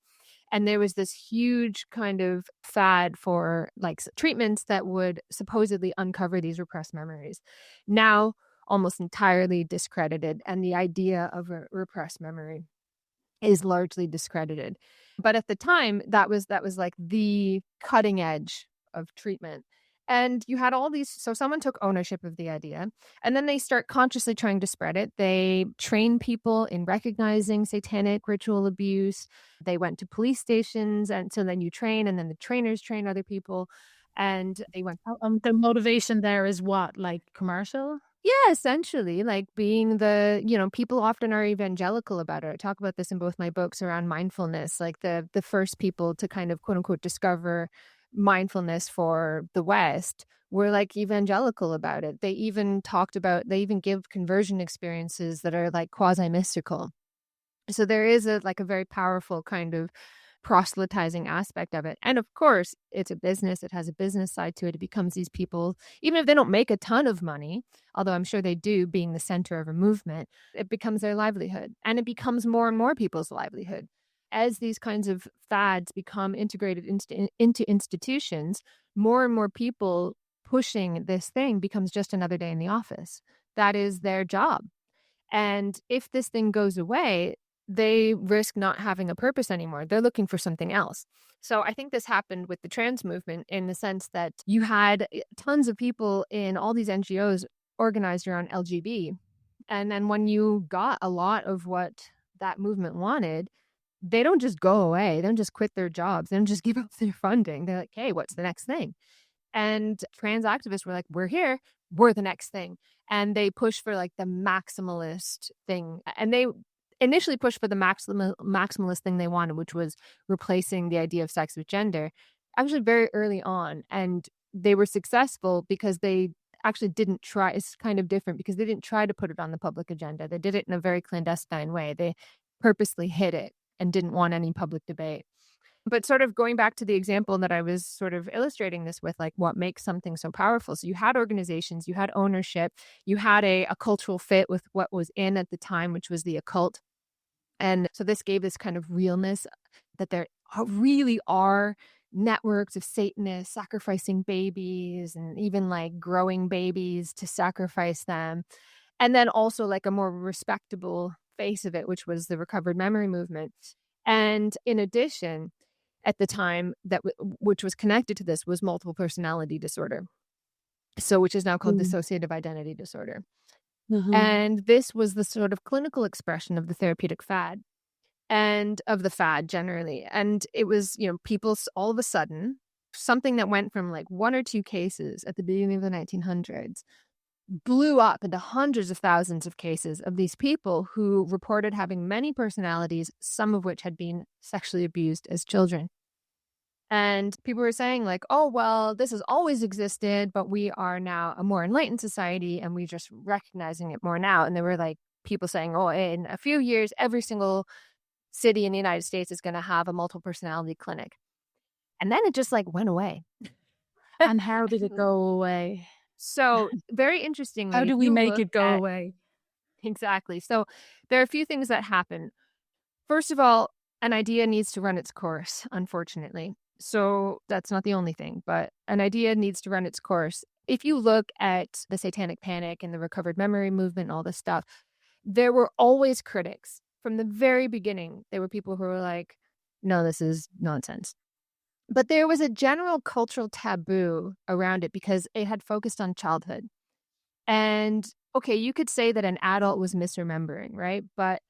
And there was this huge kind of fad for like treatments that would supposedly uncover these repressed memories. Now, almost entirely discredited. And the idea of a repressed memory is largely discredited. But at the time, that was like the cutting edge of treatment. And you had all these, so someone took ownership of the idea and then they start consciously trying to spread it. They train people in recognizing satanic ritual abuse. They went to police stations. And so then you train and then the trainers train other people. And they went. The motivation there is what, like commercial? Yeah, essentially, like being people often are evangelical about it. I talk about this in both my books around mindfulness, like the first people to kind of quote unquote discover mindfulness for the West were like evangelical about it. They even give conversion experiences that are like quasi mystical. So there is a very powerful kind of proselytizing aspect of it. And of course, it's a business. It has a business side to it. It becomes these people, even if they don't make a ton of money, although I'm sure they do, being the center of a movement, it becomes their livelihood. And it becomes more and more people's livelihood. As these kinds of fads become integrated into institutions, more and more people pushing this thing becomes just another day in the office. That is their job. And if this thing goes away, they risk not having a purpose anymore. They're looking for something else. So I think this happened with the trans movement in the sense that you had tons of people in all these NGOs organized around LGB. And then when you got a lot of what that movement wanted, they don't just go away. They don't just quit their jobs. They don't just give up their funding. They're like, hey, what's the next thing? And trans activists were like, we're here. We're the next thing. And they push for like the maximalist thing. And they initially pushed for the maximalist thing they wanted, which was replacing the idea of sex with gender, actually very early on. And they were successful because they actually didn't try. It's kind of different because they didn't try to put it on the public agenda. They did it in a very clandestine way. They purposely hid it and didn't want any public debate. But sort of going back to the example that I was sort of illustrating this with, like what makes something so powerful. So you had organizations, you had ownership, you had a cultural fit with what was in at the time, which was the occult. And so this gave this kind of realness that there really are networks of Satanists sacrificing babies and even like growing babies to sacrifice them. And then also like a more respectable face of it, which was the recovered memory movement. And in addition, at the time which was connected to this was multiple personality disorder. So which is now called dissociative identity disorder. And this was the sort of clinical expression of the therapeutic fad and of the fad generally. And it was, people all of a sudden, something that went from like one or two cases at the beginning of the 1900s blew up into hundreds of thousands of cases of these people who reported having many personalities, some of which had been sexually abused as children. And people were saying like, oh, well, this has always existed, but we are now a more enlightened society and we're just recognizing it more now. And there were like people saying, oh, in a few years, every single city in the United States is going to have a multiple personality clinic. And then it just like went away. And how did it go away? So very How interestingly, if do we you make look it go at away? exactly. So there are a few things that happen. First of all, an idea needs to run its course, unfortunately. So that's not the only thing, but an idea needs to run its course. If you look at the Satanic Panic and the recovered memory movement and all this stuff, there were always critics. From the very beginning, there were people who were like, no, this is nonsense. But there was a general cultural taboo around it because it had focused on childhood. And okay, you could say that an adult was misremembering, right? But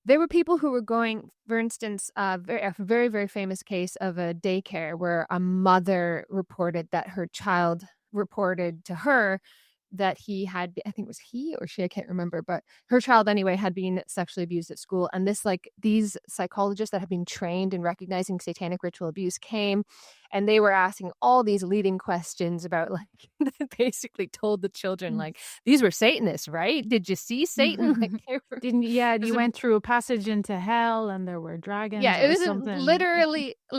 there were people who were going, for instance, a very, very famous case of a daycare where a mother reported that her child reported to her that he had, I think it was he or she, I can't remember, but her child anyway had been sexually abused at school. And this, like, these psychologists that have been trained in recognizing satanic ritual abuse came and they were asking all these leading questions about, like, basically told the children, like, these were Satanists, right? Did you see Satan? Like, they were, Didn't yeah, there's you a went through a passage into hell and there were yeah, dragons it or wasn't something.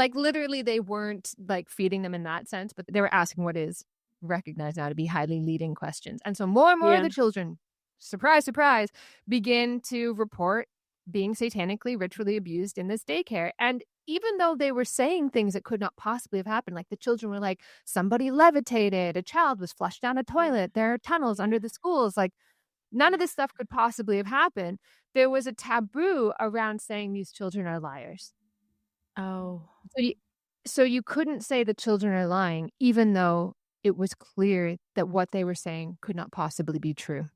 literally they weren't like feeding them in that sense, but they were asking what is recognized now to be highly leading questions. And so more and more of Yeah. the children, surprise, surprise, begin to report being satanically ritually abused in this daycare. And even though they were saying things that could not possibly have happened, like the children were like, somebody levitated, a child was flushed down a toilet, there are tunnels under the schools, like none of this stuff could possibly have happened. There was a taboo around saying these children are liars. Oh. So you couldn't say the children are lying, even though it was clear that what they were saying could not possibly be true.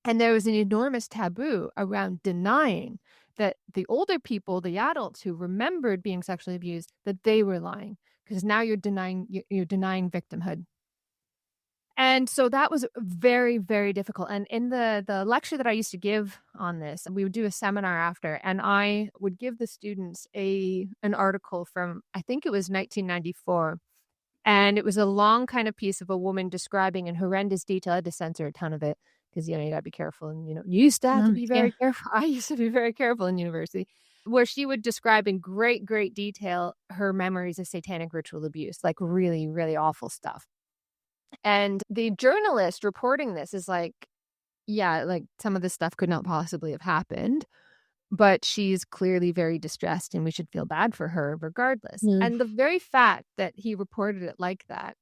And there was an enormous taboo around denying that the older people, the adults who remembered being sexually abused, that they were lying, because now you're denying victimhood. And so that was very, very difficult. And in the lecture that I used to give on this, we would do a seminar after, and I would give the students an article from, I think it was 1994. And it was a long kind of piece of a woman describing in horrendous detail. I had to censor a ton of it because, you gotta be careful. And, you used to have to be Yeah. very careful. I used to be very careful in university, where she would describe in great, great detail her memories of satanic ritual abuse, like really, really awful stuff. And the journalist reporting this is like, yeah, like some of this stuff could not possibly have happened, but she's clearly very distressed and we should feel bad for her regardless. Mm. And the very fact that he reported it like that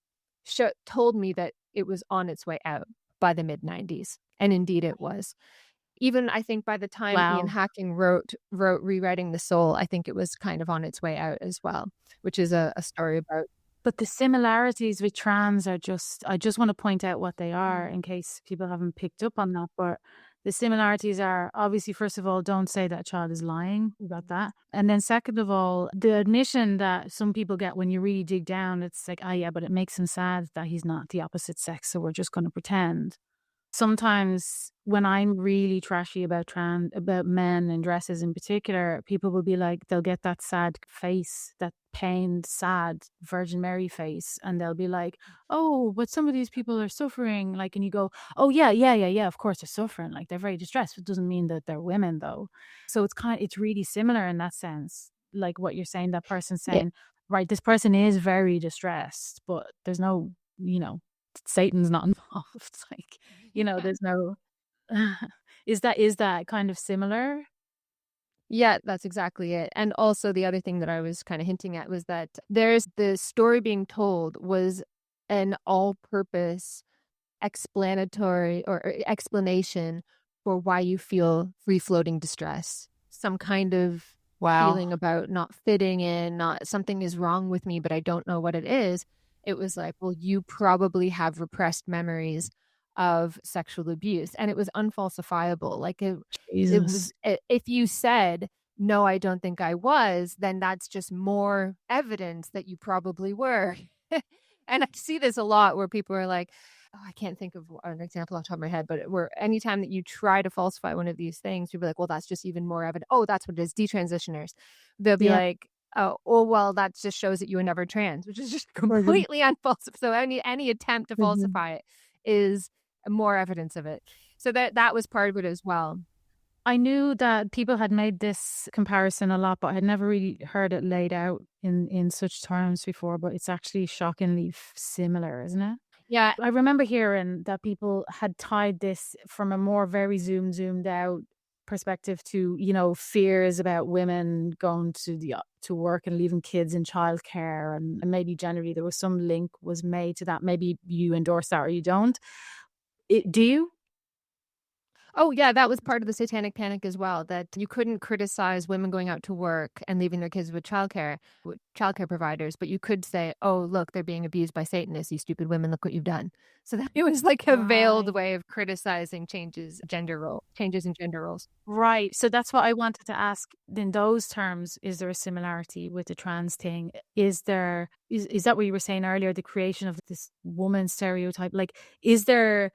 told me that it was on its way out by the mid 90s. And indeed it was. Even I think by the time Ian Wow. Hacking wrote Rewriting the Soul, I think it was kind of on its way out as well, which is a story about. But the similarities with trans are I just want to point out what they are in case people haven't picked up on that. But the similarities are obviously, first of all, don't say that a child is lying. We got that. And then second of all, the admission that some people get when you really dig down, it's like, yeah, but it makes him sad that he's not the opposite sex. So we're just going to pretend. Sometimes when I'm really trashy about men and dresses in particular, people will be like, they'll get that sad face, that pained, sad Virgin Mary face, and they'll be like, oh, but some of these people are suffering. Like, and you go, oh yeah, of course they're suffering. Like, they're very distressed. It doesn't mean that they're women though. So it's really similar in that sense. Like what you're saying, that person Yeah. saying, right, this person is very distressed, but there's no, Satan's not involved. Like, there's no is that kind of similar? Yeah, that's exactly it. And also the other thing that I was kind of hinting at was that there's the story being told was an all-purpose explanatory or explanation for why you feel free-floating distress. Some kind of Wow. feeling about not fitting in, not something is wrong with me, but I don't know what it is. It was like, well, you probably have repressed memories of sexual abuse, and it was unfalsifiable. Like it Jesus. was, if you said, no, I don't think I was, then that's just more evidence that you probably were. And I see this a lot where people are like, oh, I can't think of an example off the top of my head, but where anytime that you try to falsify one of these things, people are like, well, that's just even more evident. Oh, that's what it is. Detransitioners. They'll be Yeah. like, oh, well, that just shows that you were never trans, which is just Mhm. completely unfalsifiable. So any attempt to Mhm. falsify it is more evidence of it. So that was part of it as well. I knew that people had made this comparison a lot, but I had never really heard it laid out in such terms before. But it's actually shockingly similar, isn't it? Yeah, I remember hearing that people had tied this from a more very zoomed out perspective to, fears about women going to work and leaving kids in childcare, and maybe generally there was some link was made to that. Maybe you endorse that or you don't. Do you? oh, yeah, that was part of the Satanic Panic as well, that you couldn't criticize women going out to work and leaving their kids with childcare providers, but you could say, "Oh, look, they're being abused by Satanists, you stupid women, look what you've done." So that it was like a veiled Right. way of criticizing changes in gender roles. Right. So that's what I wanted to ask. In those terms, is there a similarity with the trans thing? Is that what you were saying earlier? The creation of this woman stereotype? Like, is there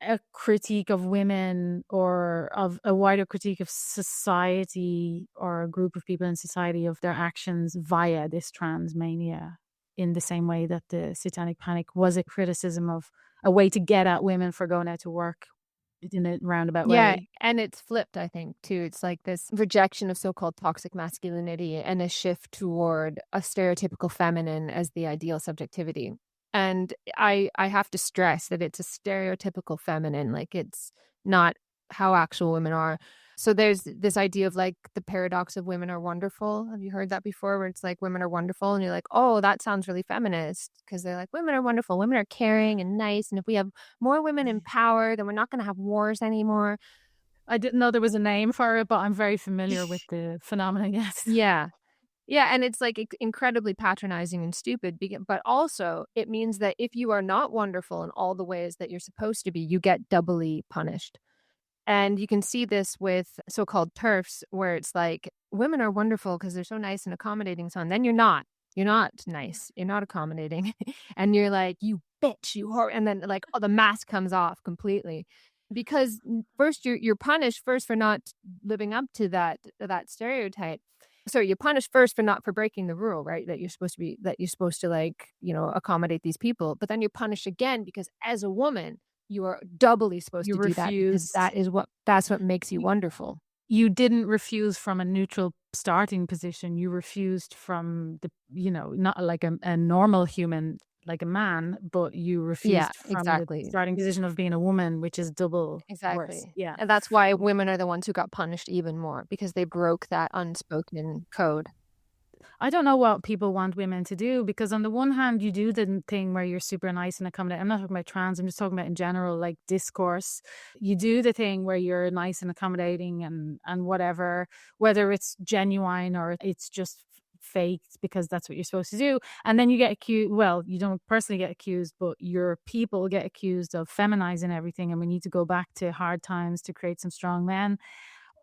a critique of women or of a wider critique of society or a group of people in society of their actions via this trans mania in the same way that the Satanic Panic was a criticism of a way to get at women for going out to work in a roundabout Yeah, way? and it's flipped, I think, too. It's like this rejection of so-called toxic masculinity and a shift toward a stereotypical feminine as the ideal subjectivity. And I have to stress that it's a stereotypical feminine, like it's not how actual women are. So there's this idea of like the paradox of women are wonderful. Have you heard that before? Where it's like women are wonderful, and you're like, oh, that sounds really feminist because they're like women are wonderful, women are caring and nice, and if we have more women in power, then we're not going to have wars anymore. I didn't know there was a name for it, but I'm very familiar with the phenomenon. Yes. Yeah. Yeah, and it's, like, incredibly patronizing and stupid, but also it means that if you are not wonderful in all the ways that you're supposed to be, you get doubly punished. And you can see this with so-called TERFs, where it's like, women are wonderful because 'cause they're so nice and accommodating, so and then you're not. You're not nice, you're not accommodating, and you're like, "You bitch, you whore," and then, like, oh, the mask comes off completely. Because first you're punished first for not living up to that stereotype. So you're punished first for breaking the rule, right? That you're supposed to, like, accommodate these people, but then you're punished again because as a woman, you are doubly supposed You to do that because refused. that's what makes you wonderful. You didn't refuse from a neutral starting position. You refused from not like a normal human, like a man, but you Yeah, refused from the exactly. starting position of being a woman, which is double worse. Exactly. Yeah. And that's why women are the ones who got punished even more because they broke that unspoken code. I don't know what people want women to do because on the one hand, you do the thing where you're super nice and accommodating. I'm not talking about trans. I'm just talking about in general, like discourse. You do the thing where you're nice and accommodating and whatever, whether it's genuine or it's just faked because that's what you're supposed to do. And then you get accused. Well, you don't personally get accused, but your people get accused of feminizing everything. And we need to go back to hard times to create some strong men,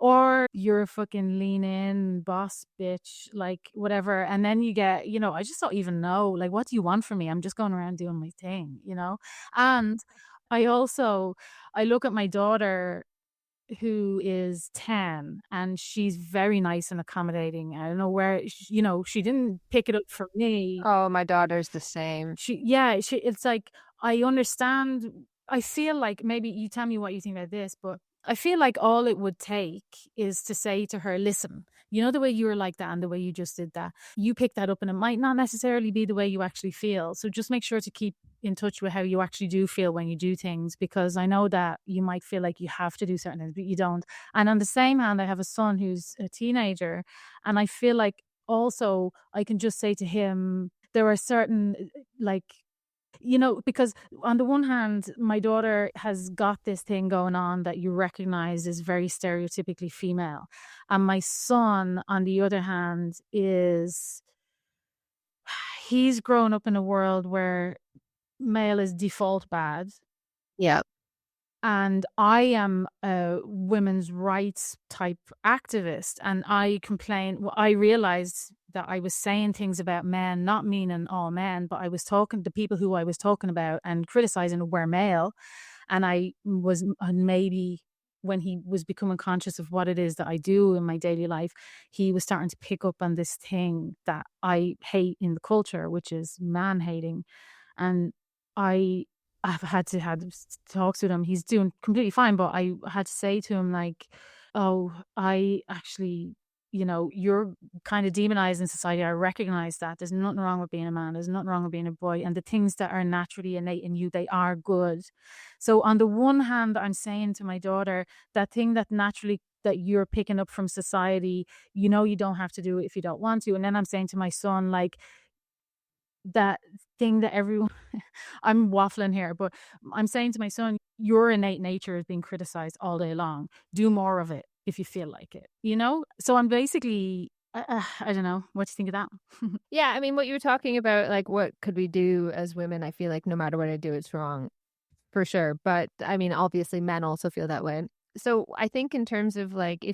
or you're a fucking lean in boss bitch, like whatever. And then you get, I just don't even know, like, what do you want from me? I'm just going around doing my thing. And I also, I look at my daughter who is 10 and she's very nice and accommodating. I don't know where, she didn't pick it up from me. Oh, my daughter's the same. It's like, I understand. I feel like maybe you tell me what you think about this, but I feel like all it would take is to say to her, listen, the way you were like that and the way you just did that, you picked that up and it might not necessarily be the way you actually feel. So just make sure to keep in touch with how you actually do feel when you do things, because I know that you might feel like you have to do certain things, but you don't. And on the same hand, I have a son who's a teenager, and I feel like also I can just say to him, there are certain like because on the one hand, my daughter has got this thing going on that you recognize is very stereotypically female. And my son, on the other hand, he's grown up in a world where male is default bad. Yeah. And I am a women's rights type activist. And I realized that I was saying things about men, not meaning all men, but I was talking to people who I was talking about and criticizing were male. And I was maybe when he was becoming conscious of what it is that I do in my daily life, he was starting to pick up on this thing that I hate in the culture, which is man hating. And I I've had to have talks with him. He's doing completely fine, but I had to say to him like, "Oh, I actually, you're kind of demonized in society. I recognize that. There's nothing wrong with being a man. There's nothing wrong with being a boy. And the things that are naturally innate in you, they are good." So on the one hand, I'm saying to my daughter, that thing that naturally that you're picking up from society, you don't have to do it if you don't want to. And then I'm saying to my son, like, that thing that everyone I'm waffling here, but I'm saying to my son, your innate nature is being criticized all day long. Do more of it if you feel like it? So I'm basically, I don't know. What do you think of that? Yeah, I mean, what you were talking about, like, what could we do as women? I feel like no matter what I do, it's wrong for sure. But I mean, obviously, men also feel that way. So I think in terms of like,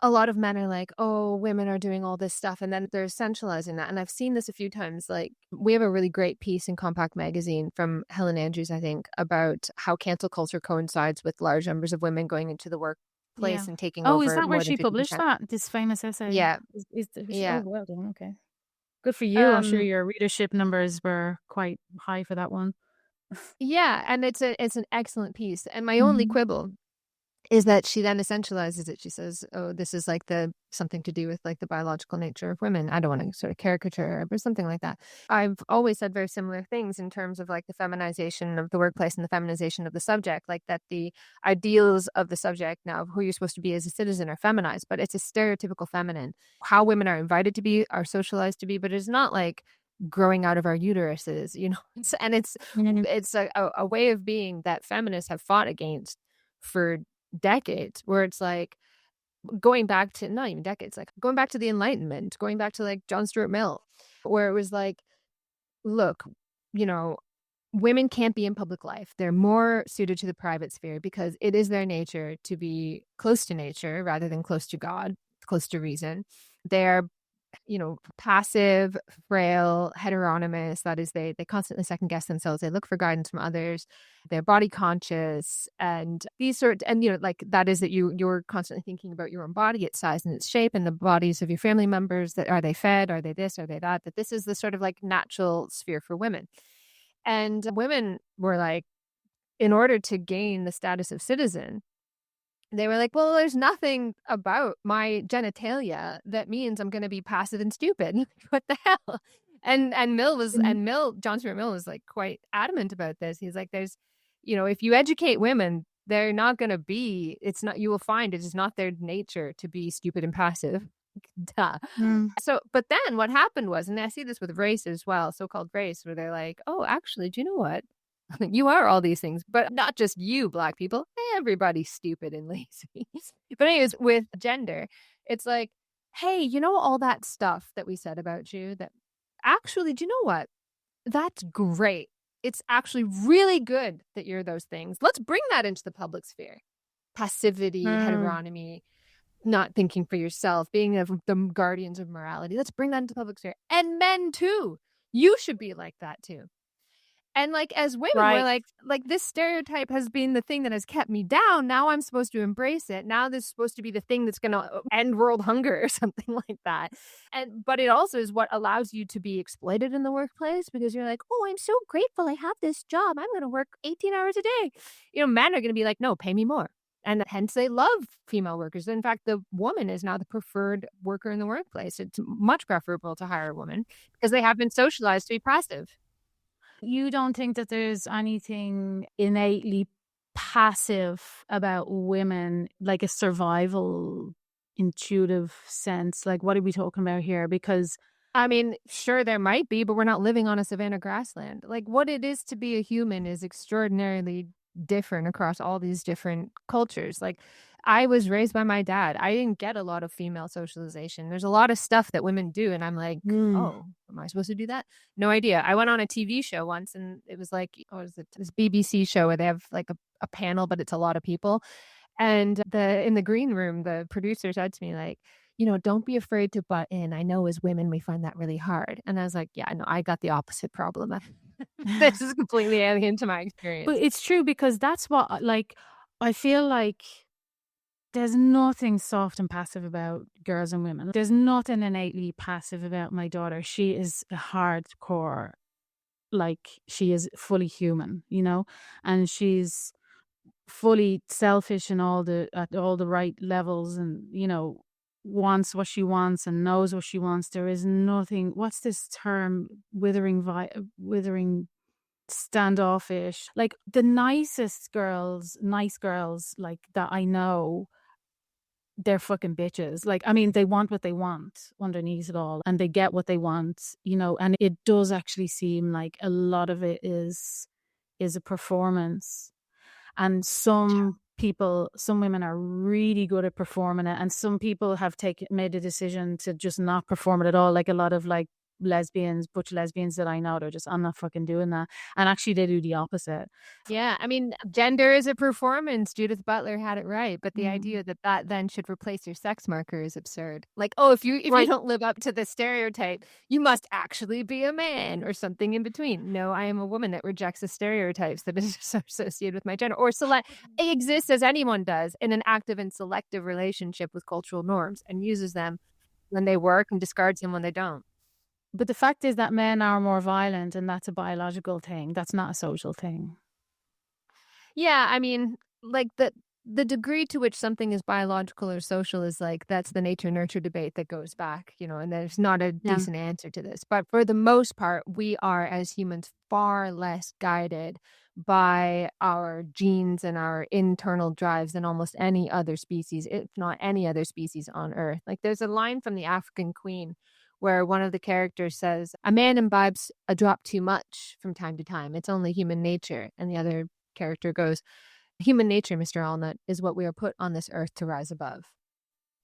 a lot of men are like, oh, women are doing all this stuff, and then they're essentializing that. And I've seen this a few times. Like, we have a really great piece in Compact Magazine from Helen Andrews, I think, about how cancel culture coincides with large numbers of women going into the Yeah. workplace and taking Oh, is over that where more than she published 50%. that? This famous essay? Yeah, Oh, yeah. well done. Okay. Good for you. I'm sure Um, your readership numbers were quite high for that one. yeah, and it's an excellent piece. And my only Mhm. quibble is that she then essentializes it. She says, oh, this is like something to do with like the biological nature of women. I don't want to sort of caricature her, but something like that. I've always said very similar things in terms of like the feminization of the workplace and the feminization of the subject, like that the ideals of the subject now of who you're supposed to be as a citizen are feminized, but it's a stereotypical feminine. How women are invited to be, are socialized to be, but it's not like growing out of our uteruses. And Mhm. it's a way of being that feminists have fought against for decades, where it's like going back to not even decades, like going back to the Enlightenment, going back to like John Stuart Mill, where it was like, look, you know, women can't be in public life. They're more suited to the private sphere because it is their nature to be close to nature rather than close to God, close to reason. They're passive, frail, heteronymous. That is, they constantly second guess themselves. They look for guidance from others. They're body conscious, and like that is that you're constantly thinking about your own body, its size and its shape, and the bodies of your family members. That are they fed? Are they this? Are they that? That this is the sort of like natural sphere for women. And women were like, in order to gain the status of citizen, they were like, well, there's nothing about my genitalia that means I'm going to be passive and stupid. What the hell? And Mhm. John Stuart Mill was like quite adamant about this. He's like, if you educate women, they're not going to be, you will find it is not their nature to be stupid and passive. Duh. Mm. So, but then what happened was, and I see this with race as well, so-called race, where they're like, oh, actually, do you know what? You are all these things, but not just you, Black people. Everybody's stupid and lazy. But anyways, with gender, it's like, hey, all that stuff that we said about you, that actually, do you know what? That's great. It's actually really good that you're those things. Let's bring that into the public sphere. Passivity, Mm. heteronomy, not thinking for yourself, being the guardians of morality. Let's bring that into the public sphere. And men too. You should be like that too. And like as women, we're Right. like this stereotype has been the thing that has kept me down. Now I'm supposed to embrace it. Now this is supposed to be the thing that's going to end world hunger or something like that. But it also is what allows you to be exploited in the workplace, because you're like, oh, I'm so grateful I have this job. I'm going to work 18 hours a day. Men are going to be like, no, pay me more. And hence they love female workers. In fact, the woman is now the preferred worker in the workplace. It's much preferable to hire a woman because they have been socialized to be passive. You don't think that there's anything innately passive about women, like a survival intuitive sense? Like, what are we talking about here? Because I mean, sure, there might be, but we're not living on a savanna grassland. Like, what it is to be a human is extraordinarily different across all these different cultures. Like, I was raised by my dad. I didn't get a lot of female socialization. There's a lot of stuff that women do, and I'm like, mm, oh, am I supposed to do that? No idea. I went on a TV show once, and it was like, what is it? This BBC show where they have like a panel, but it's a lot of people. And in the green room, the producer said to me, like, don't be afraid to butt in. I know as women, we find that really hard. And I was like, yeah, no, I got the opposite problem. This is completely alien to my but experience. it's true because that's what, like, I feel like. there's nothing soft and passive about girls and women. There's nothing innately passive about my daughter. She is a hardcore, like she is fully human, you know, and she's fully selfish in all the at all the right levels, and you know, wants what she wants and knows what she wants. There is nothing, what's this term, withering, standoffish. Like the nicest girls, nice girls like that I know, they're fucking bitches. Like, I mean, they want what they want underneath it all, and they get what they want, you know, and it does actually seem like a lot of it is a performance. And some people, some women are really good at performing it, and some people have made a decision to just not perform it at all. Like a lot of like lesbians, butch lesbians that I know, they're just, I'm not fucking doing that. And actually they do the opposite. Yeah, I mean, gender is a performance. Judith Butler had it right, but the Mm. idea that that then should replace your sex marker is absurd. Like, oh, if you Right. don't live up to the stereotype, you must actually be a man or something in between. No, I am a woman that rejects the stereotypes that is associated with my gender, or exists as anyone does in an active and selective relationship with cultural norms and uses them when they work and discards them when they don't. But the fact is that men are more violent, and that's a biological thing. That's not a social thing. Yeah, I mean, like the degree to which something is biological or social is like that's the nature nurture debate that goes back, you know, and there's not a Yeah. decent answer to this. But for the most part, we are as humans far less guided by our genes and our internal drives than almost any other species, if not any other species on Earth. Like there's a line from the African Queen where one of the characters says, "A man imbibes a drop too much from time to time. It's only human nature." And the other character goes, "Human nature, Mr. Allnut, is what we are put on this earth to rise above."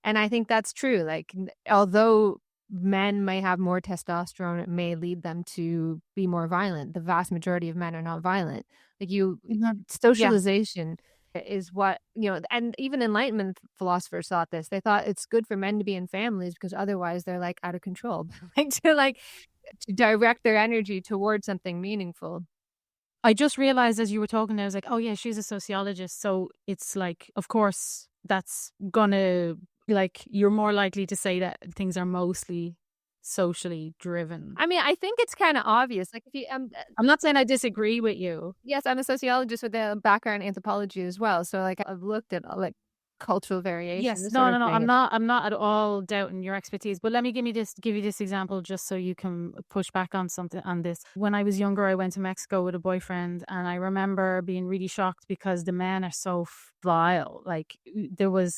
And I think that's true. Like, although men may have more testosterone, it may lead them to be more violent. The vast majority of men are not violent. Like Yeah. socialization is what, you know, and even Enlightenment philosophers thought this. They thought it's good for men to be in families because otherwise they're like out of control. like to direct their energy towards something meaningful. I just realized as you were talking, I was like, oh yeah, she's a sociologist. So it's like, of course, that's gonna, like, you're more likely to say that things are mostly socially driven. I mean, I think it's kind of obvious. Like if you, I'm not saying I disagree with you. yes, I'm a sociologist with a background in anthropology as well. So like I've looked at like cultural variation, Yes, this no, sort no, of no. thing. I'm not at all doubting your expertise. But let me give you this example just so you can push back on something on this. When I was younger, I went to Mexico with a boyfriend, and I remember being really shocked because the men are so vile. Like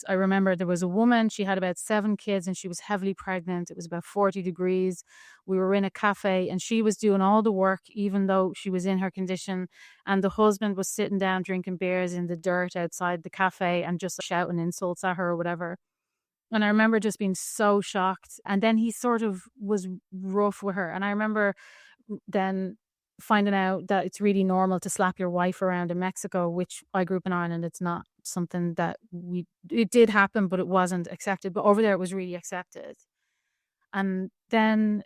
I remember there was a woman, she had about 7 kids and she was heavily pregnant. It was about 40 degrees. We were in a cafe and she was doing all the work, even though she was in her condition. And the husband was sitting down drinking beers in the dirt outside the cafe and just shouting insults at her or whatever. And I remember just being so shocked. And then he sort of was rough with her. And I remember then finding out that it's really normal to slap your wife around in Mexico, which I grew up in Ireland. It's not something that it did happen, but it wasn't accepted. But over there, it was really accepted. And then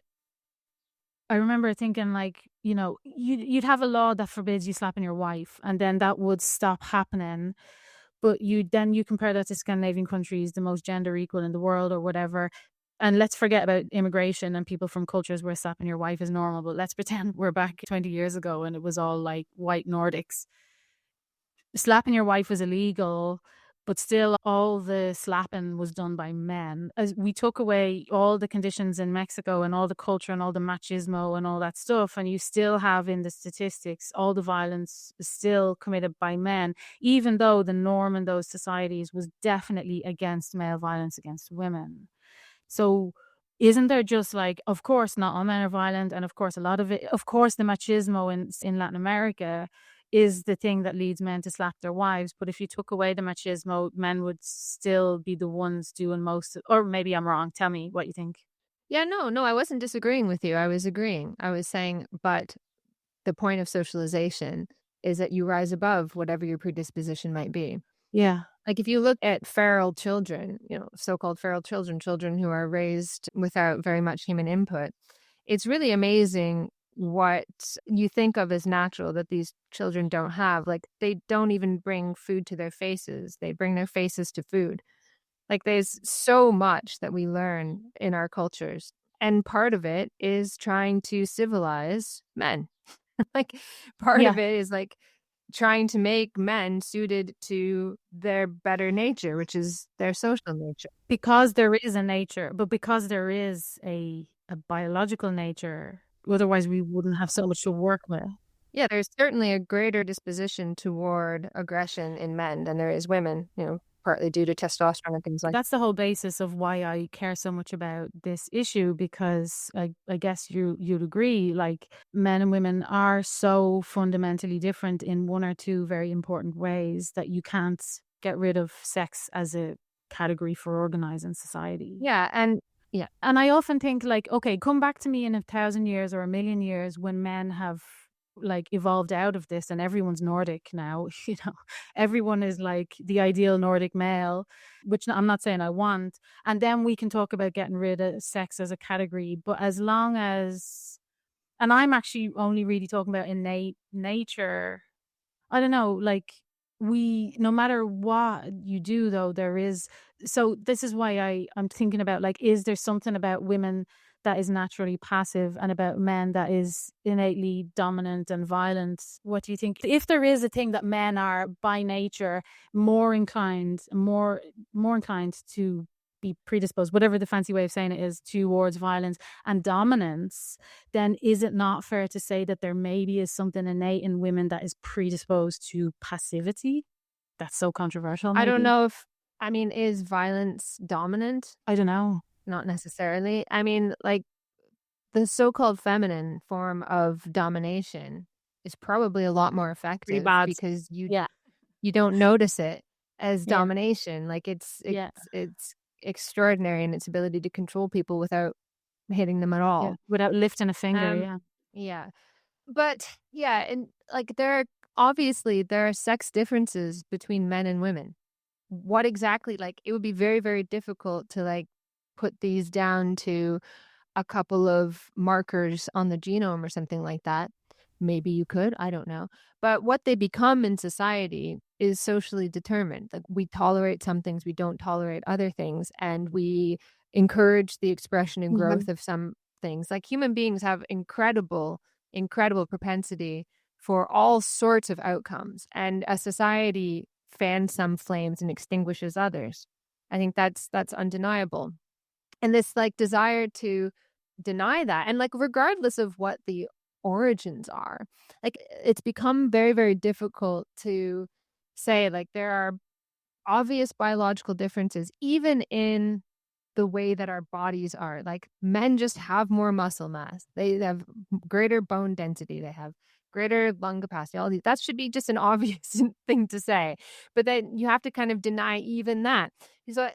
I remember thinking, like, you know, you'd have a law that forbids you slapping your wife, and then that would stop happening. But you compare that to Scandinavian countries, the most gender equal in the world or whatever. And let's forget about immigration and people from cultures where slapping your wife is normal. But let's pretend we're back 20 years ago and it was all like white Nordics. Slapping your wife was illegal, but still all the slapping was done by men. As we took away all the conditions in Mexico and all the culture and all the machismo and all that stuff, and you still have in the statistics all the violence is still committed by men, even though the norm in those societies was definitely against male violence against women. So isn't there just like, of course, not all men are violent, and of course, a lot of it, of course, the machismo in Latin America is the thing that leads men to slap their wives. But if you took away the machismo, men would still be the ones doing most, or maybe I'm wrong. Tell me what you think. Yeah, no, I wasn't disagreeing with you. I was agreeing. I was saying, but the point of socialization is that you rise above whatever your predisposition might be. Yeah. Like if you look at feral children, you know, so-called feral children, children who are raised without very much human input, it's really amazing what you think of as natural that these children don't have. Like they don't even bring food to their faces. They bring their faces to food. Like there's so much that we learn in our cultures. And part of it is trying to civilize men. Like part Yeah, of it is like trying to make men suited to their better nature, which is their social nature. because there is a nature, but because there is a biological nature, otherwise we wouldn't have so much to work with. Yeah, there's certainly a greater disposition toward aggression in men than there is women, partly due to testosterone and things like That's the whole basis of why I care so much about this issue, because I guess you'd agree, like men and women are so fundamentally different in one or two very important ways that you can't get rid of sex as a category for organizing society. Yeah, and yeah. And I often think, like, okay, come back to me in 1,000 years or 1,000,000 years when men have like evolved out of this and everyone's Nordic now, everyone is like the ideal Nordic male, which I'm not saying I want. And then we can talk about getting rid of sex as a category. But as long as, and I'm actually only really talking about innate nature, I don't know, like no matter what you do though, there is, so this is why I'm thinking about, like, is there something about women that is naturally passive and about men that is innately dominant and violent? What do you think? If there is a thing that men are by nature more inclined to be predisposed, whatever the fancy way of saying it is, towards violence and dominance, then is it not fair to say that there maybe is something innate in women that is predisposed to passivity? That's so controversial, I don't maybe. know if, I mean, is violence dominant? I don't know. Not necessarily. I mean, like the so-called feminine form of domination is probably a lot more Pretty effective bad. because Yeah. you don't notice it as Yeah. domination. Like it's Yeah. it's it's extraordinary in its ability to control people without hitting them at Yeah. all. Without lifting a finger. Um, Yeah. yeah. But yeah, and like there are sex differences between men and women. What exactly, like it would be very, very difficult to like put these down to a couple of markers on the genome or something like that. Maybe you could, I don't know. But what they become in society is socially determined. Like we tolerate some things, we don't tolerate other things, and we encourage the expression and Mhm. growth of some things. Like human beings have incredible, incredible propensity for all sorts of outcomes, and a society fans some flames and extinguishes others. I think that's undeniable. And this like desire to deny that, and like regardless of what the origins are, like it's become very, very difficult to say like there are obvious biological differences even in the way that our bodies are. Like men just have more muscle mass, they have greater bone density, they have greater lung capacity, all these, that should be just an obvious thing to say, but then you have to kind of deny even that. So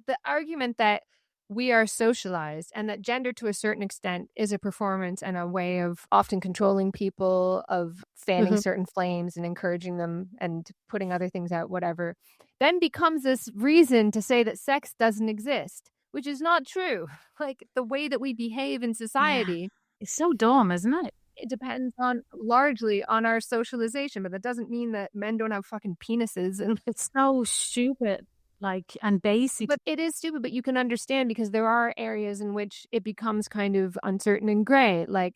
the argument that we are socialized and that gender to a certain extent is a performance and a way of often controlling people, of fanning Mhm. certain flames and encouraging them and putting other things out, whatever, then becomes this reason to say that sex doesn't exist, which is not true. Like the way that we behave in Yeah. society, It's so dumb, isn't it? it depends on largely on our socialization, but that doesn't mean that men don't have fucking penises and It's so stupid, like, and basic. but it is stupid, but you can understand because there are areas in which it becomes kind of uncertain and gray. Like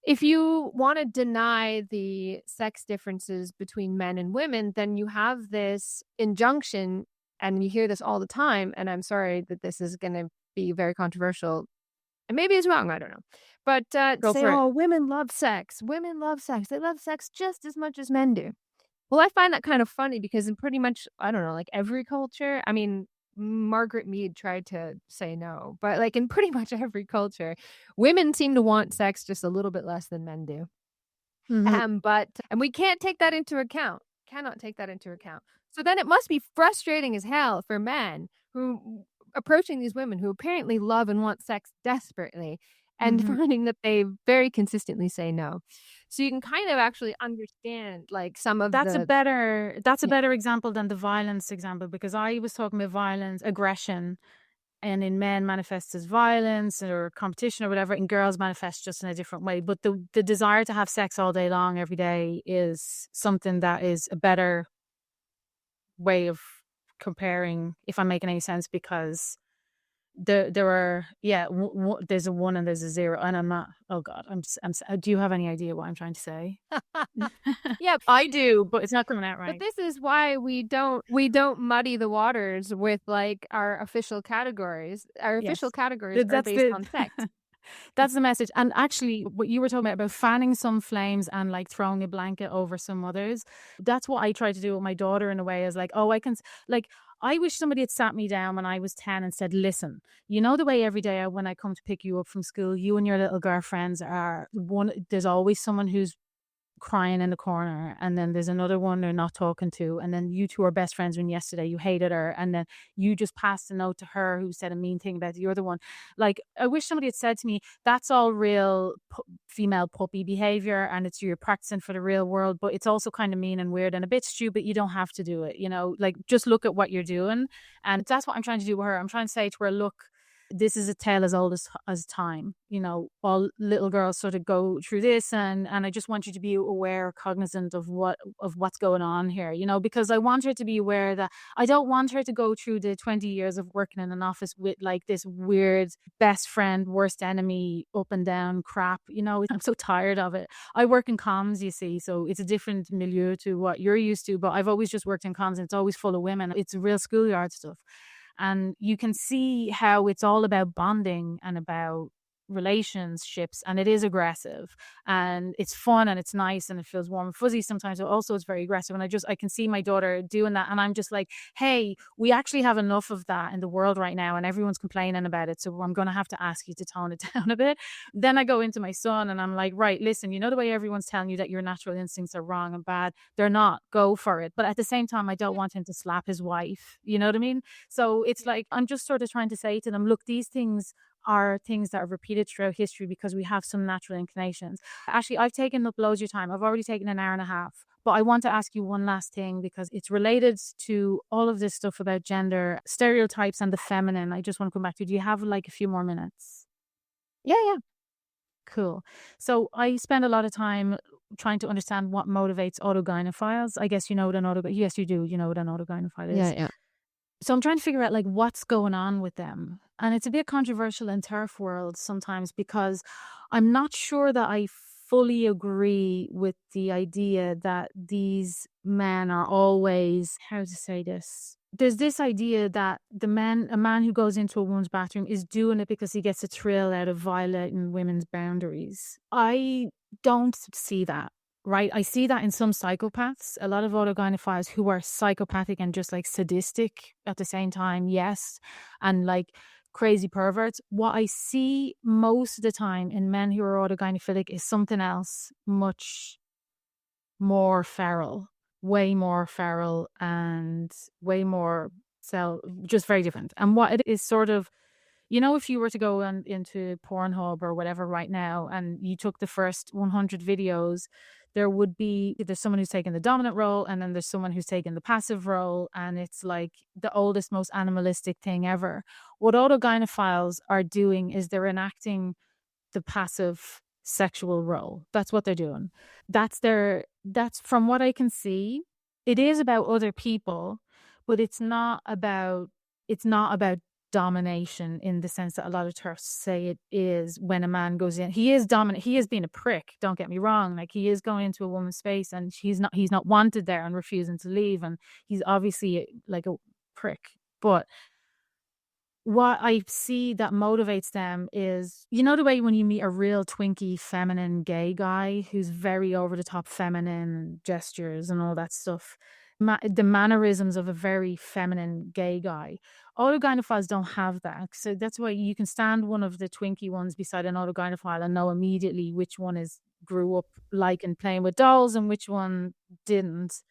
if you want to deny the sex differences between men and women, then you have this injunction, and you hear this all the time. And I'm sorry that this is going to be very controversial, and maybe it's wrong. I don't know. But Go say, for it. oh, women love sex. Women love sex. They love sex just as much as men do. Well, I find that kind of funny because in pretty much, I don't know, like every culture, I mean, Margaret Mead tried to say no, but like in pretty much every culture, women seem to want sex just a little bit less than men do. Mhm. And we can't take that into account. Cannot take that into account. So then it must be frustrating as hell for men who approaching these women who apparently love and want sex desperately and Mhm. finding that they very consistently say no. So you can kind of actually understand like some of the That's a yeah. better example than the violence example, because I was talking about violence, aggression, and in men manifests as violence or competition or whatever, and girls manifest just in a different way. But the desire to have sex all day long every day is something that is a better way of comparing if I'm making any sense, because there are, there's a one and there's a zero, and I'm not, oh God, do you have any idea what I'm trying to say? Yeah, I do, but it's not coming out but right. this is why we don't muddy the waters with like our official categories. Our official Yes. categories are That's based the on sex. that's the message. And actually, what you were talking about fanning some flames and like throwing a blanket over some others, that's what I try to do with my daughter in a way, is like, oh, like, I wish somebody had sat me down when I was 10 and said, listen, you know, the way every day when I come to pick you up from school, you and your little girlfriends are one, there's always someone who's crying in the corner, and then there's another one they're not talking to, and then you two are best friends when yesterday you hated her, and then you just passed a note to her who said a mean thing about the other one. Like, I wish somebody had said to me, that's all real female puppy behavior, and you're practicing for the real world, but it's also kind of mean and weird and a bit stupid. You don't have to do it, you know, like, just look at what you're doing. And that's what I'm trying to do with her. I'm trying to say to her, look, this is a tale as old as time. You know, all little girls sort of go through this, and I just want you to be aware, cognizant of what's going on here. You know, because I want her to be aware that I don't want her to go through the 20 years of working in an office with like this weird best friend, worst enemy, up and down crap. You know, I'm so tired of it. I work in comms, you see, so it's a different milieu to what you're used to. But I've always just worked in comms, and it's always full of women. It's real schoolyard stuff. And you can see how it's all about bonding and about relationships, and it is aggressive, and it's fun, and it's nice, and it feels warm and fuzzy sometimes, but also it's very aggressive. And I can see my daughter doing that, and I'm just like, hey, we actually have enough of that in the world right now, and everyone's complaining about it, so I'm going to have to ask you to tone it down a bit. Then I go into my son, and I'm like, right, listen, you know, the way everyone's telling you that your natural instincts are wrong and bad, they're not. Go for it. But at the same time, I don't want him to slap his wife, you know what I mean? So it's like, I'm just sort of trying to say to them, look, these things are things that are repeated throughout history because we have some natural inclinations. Actually, I've taken up loads of your time. I've already taken an hour and a half. But I want to ask you one last thing, because it's related to all of this stuff about gender, stereotypes, and the feminine. I just want to come back to, do you have like a few more minutes? Yeah, yeah. Cool. So I spend a lot of time trying to understand what motivates autogynephiles. I guess you know what yes, you do. You know what an autogynephile Yeah, is. yeah. So I'm trying to figure out like what's going on with them. And it's a bit controversial in turf world sometimes, because I'm not sure that I fully agree with the idea that these men are always, how to say this? There's this idea that a man who goes into a woman's bathroom is doing it because he gets a thrill out of violating women's boundaries. I don't see that. Right. I see that in some psychopaths, a lot of autogynephiles who are psychopathic and just like sadistic at the same time. Yes. And like crazy perverts. What I see most of the time in men who are autogynephilic is something else, much more feral, way more feral, and way more just very different. And what it is sort of, you know, if you were to go into Pornhub or whatever right now, and you took the first 100 videos, there's someone who's taking the dominant role, and then there's someone who's taking the passive role, and it's like the oldest, most animalistic thing ever. What autogynephiles are doing is they're enacting the passive sexual role. That's what they're doing. That's from what I can see. It is about other people, but it's not about domination in the sense that a lot of turfs say it is. When a man goes in, he is dominant. He is being a prick. Don't get me wrong. Like, he is going into a woman's space, and he's not wanted there and refusing to leave. And he's obviously like a prick. But what I see that motivates them is, you know, the way when you meet a real twinky, feminine gay guy who's very over the top feminine gestures and all that stuff, the mannerisms of a very feminine gay guy. Autogynephiles don't have that. So that's why you can stand one of the twinky ones beside an autogynephile and know immediately which one grew up like and playing with dolls and which one didn't.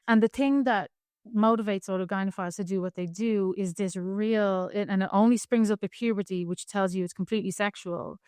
And the thing that motivates autogynephiles to do what they do is this and it only springs up at puberty, which tells you it's completely sexual.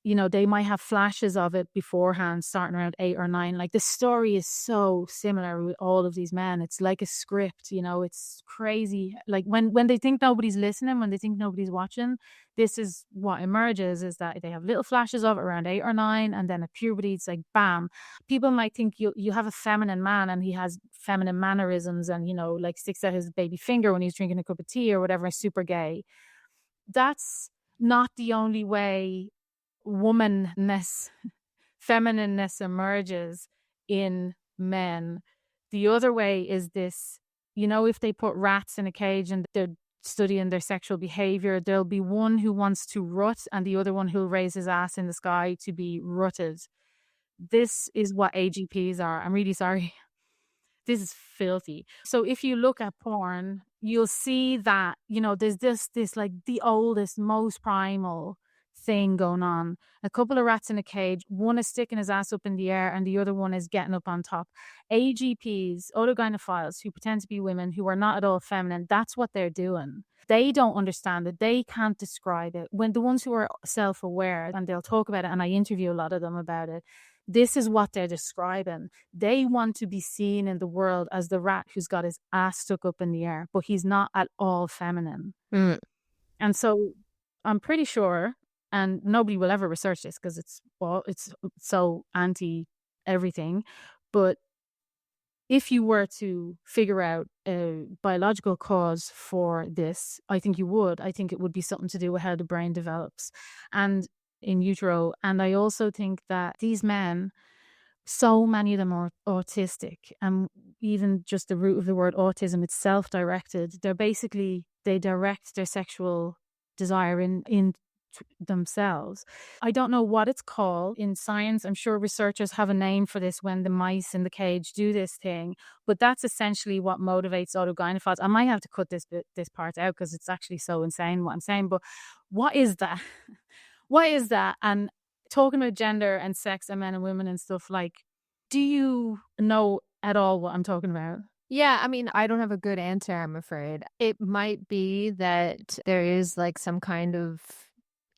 they might have flashes of it beforehand, starting around 8 or 9. Like, the story is so similar with all of these men. It's like a script, it's crazy. Like, when they think nobody's listening, when they think nobody's watching, this is what emerges, is that they have little flashes of it around 8 or 9, and then at puberty, it's like, bam. People might think you have a feminine man and he has feminine mannerisms and, like sticks out his baby finger when he's drinking a cup of tea or whatever, super gay. That's not the only way womanness, feminineness emerges in men. The other way is this, if they put rats in a cage and they're studying their sexual behavior, there'll be one who wants to rut and the other one who'll raise his ass in the sky to be rutted. This is what AGPs are. I'm really sorry. This is filthy. So if you look at porn, you'll see that, there's this like the oldest, most primal thing going on. A couple of rats in a cage, one is sticking his ass up in the air and the other one is getting up on top. AGPs, autogynephiles, who pretend to be women, who are not at all feminine, that's what they're doing. They don't understand it. They can't describe it. When the ones who are self-aware, and they'll talk about it, and I interview a lot of them about it, this is what they're describing. They want to be seen in the world as the rat who's got his ass stuck up in the air, but he's not at all feminine. And so I'm pretty sure, and nobody will ever research this because it's so anti everything, but if you were to figure out a biological cause for this, I think you would. I think it would be something to do with how the brain develops and in utero. And I also think that these men, so many of them are autistic, and even just the root of the word autism, it's self-directed. They direct their sexual desire in themselves. I don't know what it's called in science. I'm sure researchers have a name for this when the mice in the cage do this thing, but that's essentially what motivates autogynephiles. I might have to cut this part out because it's actually so insane what I'm saying, but what is that? What is that? And talking about gender and sex and men and women and stuff, like, do you know at all what I'm talking about? Yeah, I mean, I don't have a good answer, I'm afraid. It might be that there is like some kind of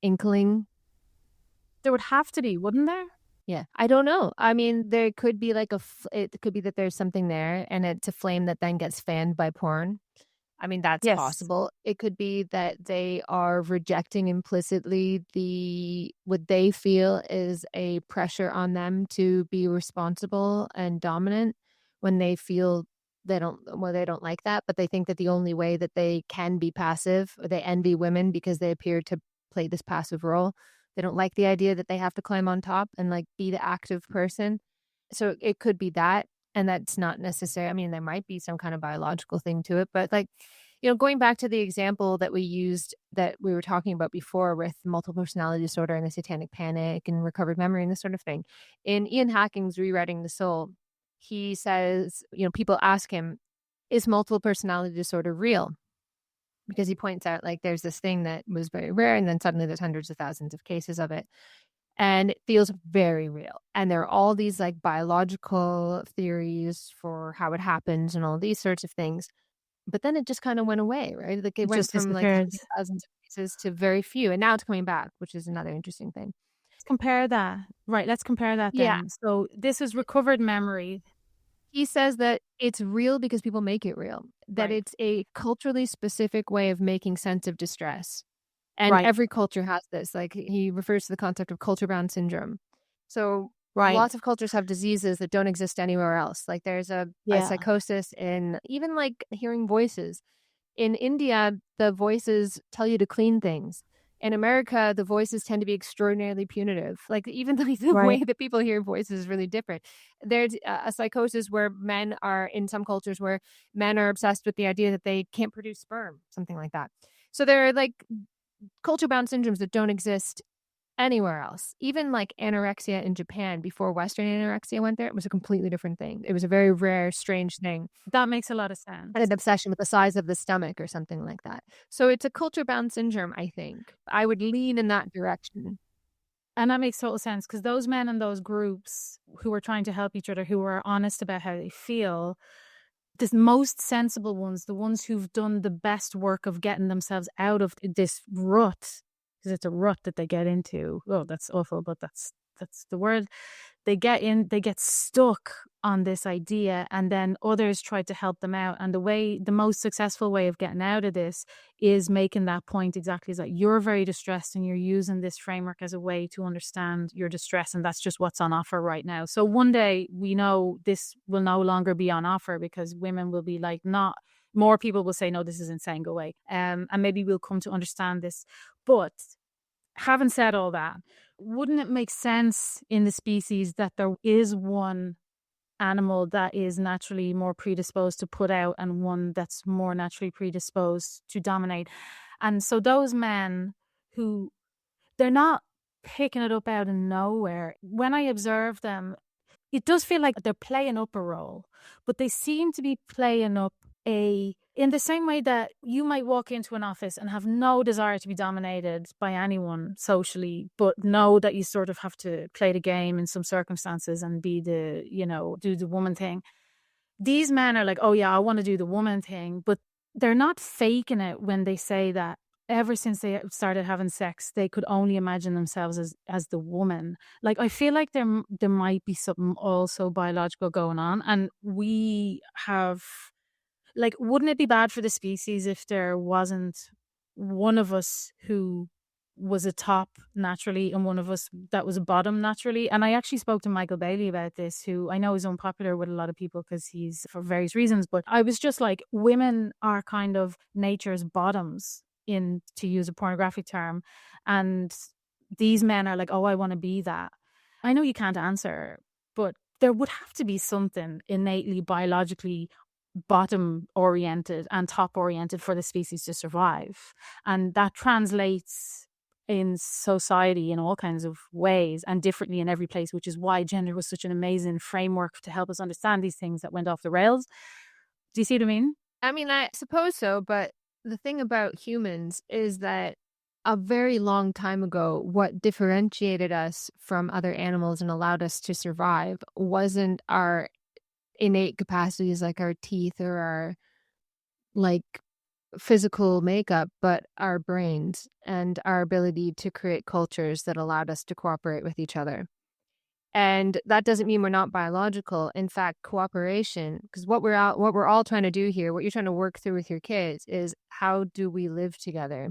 inkling. There would have to be, wouldn't there? Yeah, I don't know. I mean, there could be like it could be that there's something there and it's a flame that then gets fanned by porn. I mean, that's Yes. possible. It could be that they are rejecting implicitly what they feel is a pressure on them to be responsible and dominant when they feel they don't like that, but they think that the only way that they can be passive, or they envy women because they appear to play this passive role. They don't like the idea that they have to climb on top and like be the active person. So it could be that. And that's not necessary. I mean, there might be some kind of biological thing to it, but like, going back to the example that we used that we were talking about before with multiple personality disorder and the satanic panic and recovered memory and this sort of thing. In Ian Hacking's Rewriting the Soul, he says, people ask him, is multiple personality disorder real? Because he points out like there's this thing that was very rare and then suddenly there's hundreds of thousands of cases of it. And it feels very real. And there are all these like biological theories for how it happens and all these sorts of things. But then it just kind of went away, right? Like it went Just from like disappeared. thousands of cases to very few. And now it's coming back, which is another interesting thing. Let's compare that. Right, let's compare that Yeah. then. So this is recovered memory. He says that it's real because people make it real, that Right. it's a culturally specific way of making sense of distress. And Right. every culture has this. Like he refers to the concept of culture-bound syndrome. So Right. lots of cultures have diseases that don't exist anywhere else. Like there's a Yeah. psychosis in even like hearing voices. In India, the voices tell you to clean things. In America, the voices tend to be extraordinarily punitive. Like even the Right. way that people hear voices is really different. There's a psychosis where men are, in some cultures, where men are obsessed with the idea that they can't produce sperm, something like that. So there are like culture-bound syndromes that don't exist anywhere else. Even like anorexia in Japan, before Western anorexia went there, it was a completely different thing. It was a very rare, strange thing. That makes a lot of sense. And an obsession with the size of the stomach or something like that. So it's a culture-bound syndrome, I think. I would lean in that direction. And that makes total sense because those men in those groups who are trying to help each other, who are honest about how they feel, the most sensible ones, the ones who've done the best work of getting themselves out of this rut, because it's a rut that they get into. Oh, that's awful, but that's the word. They get stuck on this idea, and then others try to help them out. And the most successful way of getting out of this is making that point exactly, is that you're very distressed and you're using this framework as a way to understand your distress, and that's just what's on offer right now. So one day we know this will no longer be on offer, because women will be like, not more people will say, no, this is insane, go away. And maybe we'll come to understand this. But having said all that, wouldn't it make sense in the species that there is one animal that is naturally more predisposed to put out and one that's more naturally predisposed to dominate? And so those men who, they're not picking it up out of nowhere. When I observe them, it does feel like they're playing up a role, but they seem to be playing up in the same way that you might walk into an office and have no desire to be dominated by anyone socially, but know that you sort of have to play the game in some circumstances and be do the woman thing. These men are like, oh yeah, I want to do the woman thing, but they're not faking it when they say that ever since they started having sex, they could only imagine themselves as the woman. Like, I feel like there might be something also biological going on, and we have, like, wouldn't it be bad for the species if there wasn't one of us who was a top naturally and one of us that was a bottom naturally? And I actually spoke to Michael Bailey about this, who I know is unpopular with a lot of people because he's, for various reasons, but I was just like, women are kind of nature's bottoms, in, to use a pornographic term, and these men are like, oh, I want to be that. I know you can't answer, but there would have to be something innately biologically bottom oriented and top oriented for the species to survive. And that translates in society in all kinds of ways and differently in every place, which is why gender was such an amazing framework to help us understand these things that went off the rails. Do you see what I mean? I mean, I suppose so, but the thing about humans is that a very long time ago, what differentiated us from other animals and allowed us to survive wasn't our innate capacities like our teeth or our like physical makeup, but our brains and our ability to create cultures that allowed us to cooperate with each other. And that doesn't mean we're not biological. In fact, cooperation, because what we're all trying to do here, what you're trying to work through with your kids is, how do we live together?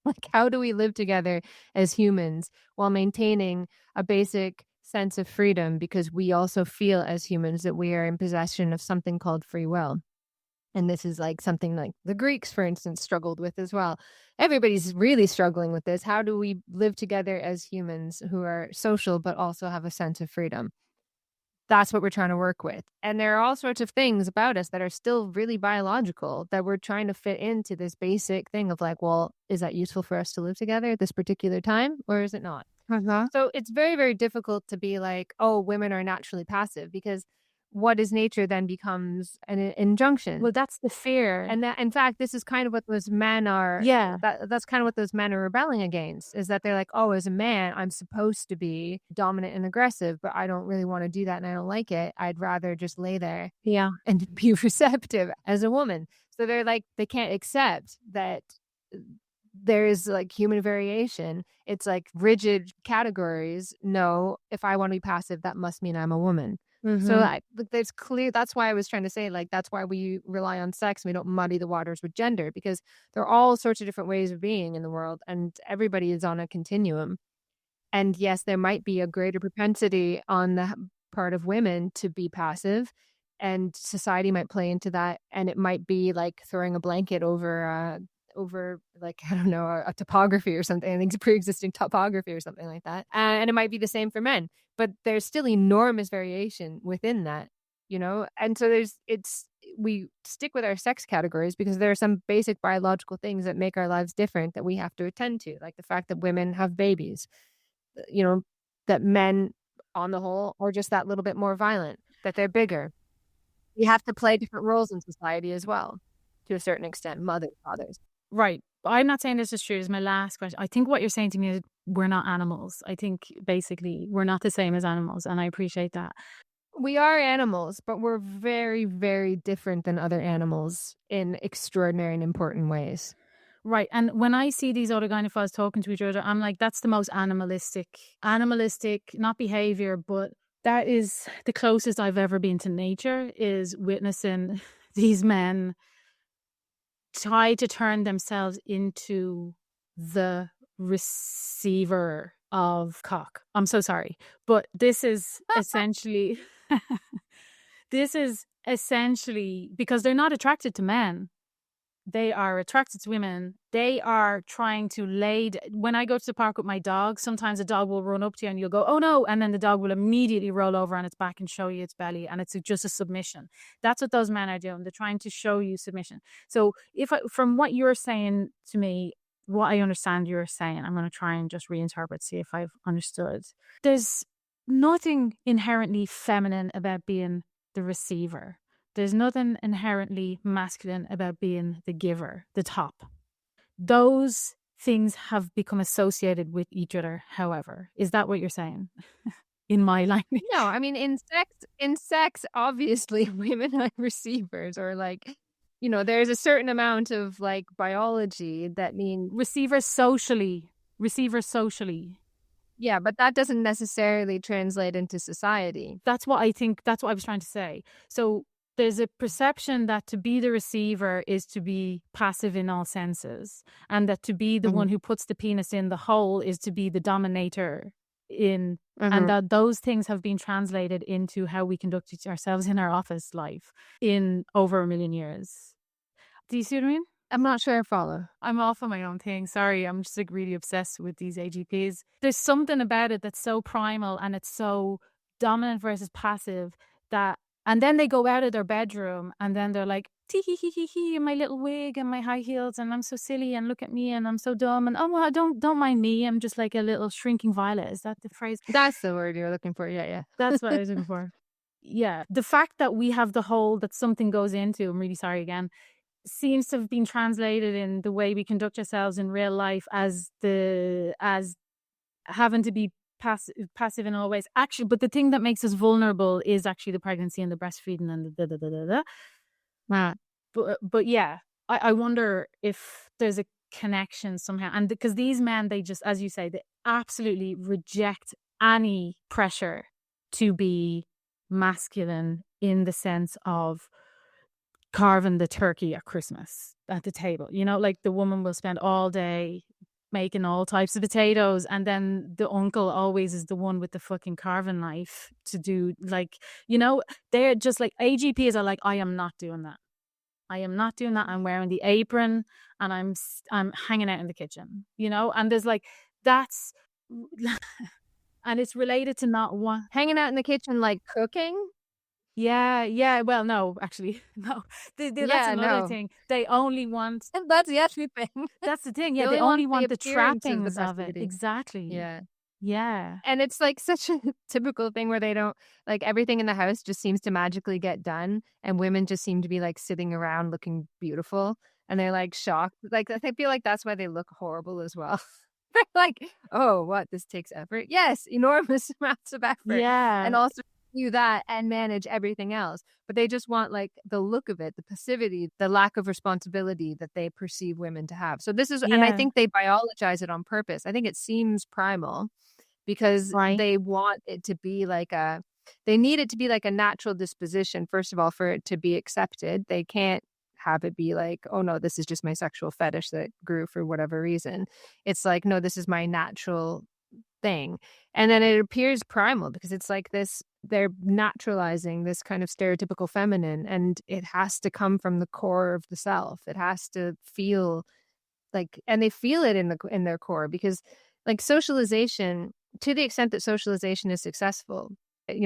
Like, how do we live together as humans while maintaining a basic sense of freedom? Because we also feel as humans that we are in possession of something called free will. And this is like something like the Greeks, for instance, struggled with as well. Everybody's really struggling with this. How do we live together as humans who are social, but also have a sense of freedom? That's what we're trying to work with. And there are all sorts of things about us that are still really biological that we're trying to fit into this basic thing of like, well, is that useful for us to live together at this particular time, or is it not? So it's very, very difficult to be like, oh, women are naturally passive, because what is nature then becomes an injunction. Well, that's the fear. And that, in fact, this is kind of what those men are. Yeah. That's kind of what those men are rebelling against, is that they're like, oh, as a man, I'm supposed to be dominant and aggressive, but I don't really want to do that and I don't like it. I'd rather just lay there Yeah. and be receptive as a woman. So they're like, they can't accept that there is like human variation. It's like rigid categories. No, if I want to be passive, that must mean I'm a woman. So there's clear. That's why I was trying to say, like, that's why we rely on sex. And we don't muddy the waters with gender, because there are all sorts of different ways of being in the world, and everybody is on a continuum. And yes, there might be a greater propensity on the part of women to be passive, and society might play into that. And it might be like throwing a blanket over like, I don't know, a topography or something, I think pre-existing topography or something like that. And it might be the same for men, but there's still enormous variation within that, you know? And so we stick with our sex categories because there are some basic biological things that make our lives different that we have to attend to, like the fact that women have babies, you know, that men on the whole are just that little bit more violent, that they're bigger. We have to play different roles in society as well, to a certain extent, mothers, fathers. Right. I'm not saying this is true. Is my last question. I think what you're saying to me is we're not animals. I think basically we're not the same as animals, and I appreciate that. We are animals, but we're very, very different than other animals in extraordinary and important ways. Right. And when I see these other gynephiles talking to each other, I'm like, that's the most animalistic, not behavior, but that is the closest I've ever been to nature, is witnessing these men try to turn themselves into the receiver of cock. I'm so sorry. But this is essentially, because they're not attracted to men. They are attracted to women. They are trying to when I go to the park with my dog, sometimes a dog will run up to you and you'll go, oh no. And then the dog will immediately roll over on its back and show you its belly. And it's just a submission. That's what those men are doing. They're trying to show you submission. So from what you're saying to me, what I understand you're saying, I'm going to try and just reinterpret, see if I've understood. There's nothing inherently feminine about being the receiver. There's nothing inherently masculine about being the giver, the top. Those things have become associated with each other, however. Is that what you're saying? In my language? No, I mean, in sex, obviously women are receivers, or like, there's a certain amount of like biology that means receivers socially. Yeah, but that doesn't necessarily translate into society. That's what I think. That's what I was trying to say. So there's a perception that to be the receiver is to be passive in all senses, and that to be the one who puts the penis in the hole is to be the dominator and that those things have been translated into how we conduct ourselves in our office life in over 1 million years. Do you see what I mean? I'm not sure I follow. I'm off on my own thing. Sorry, I'm just like really obsessed with these AGPs. There's something about it that's so primal and it's so dominant versus passive that, and then they go out of their bedroom and then they're like, tee hee hee hee hee, my little wig and my high heels, and I'm so silly and look at me and I'm so dumb and oh well, don't mind me. I'm just like a little shrinking violet. Is that the phrase? That's the word you're looking for. Yeah. That's what I was looking for. Yeah, the fact that we have the hole that something goes into. I'm really sorry again. Seems to have been translated in the way we conduct ourselves in real life as having to be passive in all ways. Actually, but the thing that makes us vulnerable is actually the pregnancy and the breastfeeding and the But yeah, I wonder if there's a connection somehow. And because these men, they just, as you say, they absolutely reject any pressure to be masculine in the sense of carving the turkey at Christmas at the table. Like the woman will spend all day making all types of potatoes, and then the uncle always is the one with the fucking carving knife to do, like, they're just like, AGPs are like, I am not doing that. I'm wearing the apron and I'm hanging out in the kitchen, and there's like, that's and it's related to not one hanging out in the kitchen, like cooking. Yeah. Well, no, actually, no. That's another thing. They only want. And that's the other thing. That's the thing. Yeah, they only want the trappings of it. Exactly. Yeah. And it's like such a typical thing where they don't, like, everything in the house just seems to magically get done, and women just seem to be like sitting around looking beautiful, and they're like shocked. Like, I feel like that's why they look horrible as well. They're like, oh, what? This takes effort. Yes, enormous amounts of effort. Yeah. And also do that and manage everything else, but they just want like the look of it, the passivity, the lack of responsibility that they perceive women to have. So this is, and I think they biologize it on purpose. I think it seems primal because they want it to be like they need it to be like a natural disposition, first of all, for it to be accepted. They can't have it be like, oh no, this is just my sexual fetish that grew for whatever reason. It's like, no, this is my natural thing. And then it appears primal because it's like this, they're naturalizing this kind of stereotypical feminine, and it has to come from the core of the self. It has to feel like, and they feel it in their core, because like socialization, to the extent that socialization is successful,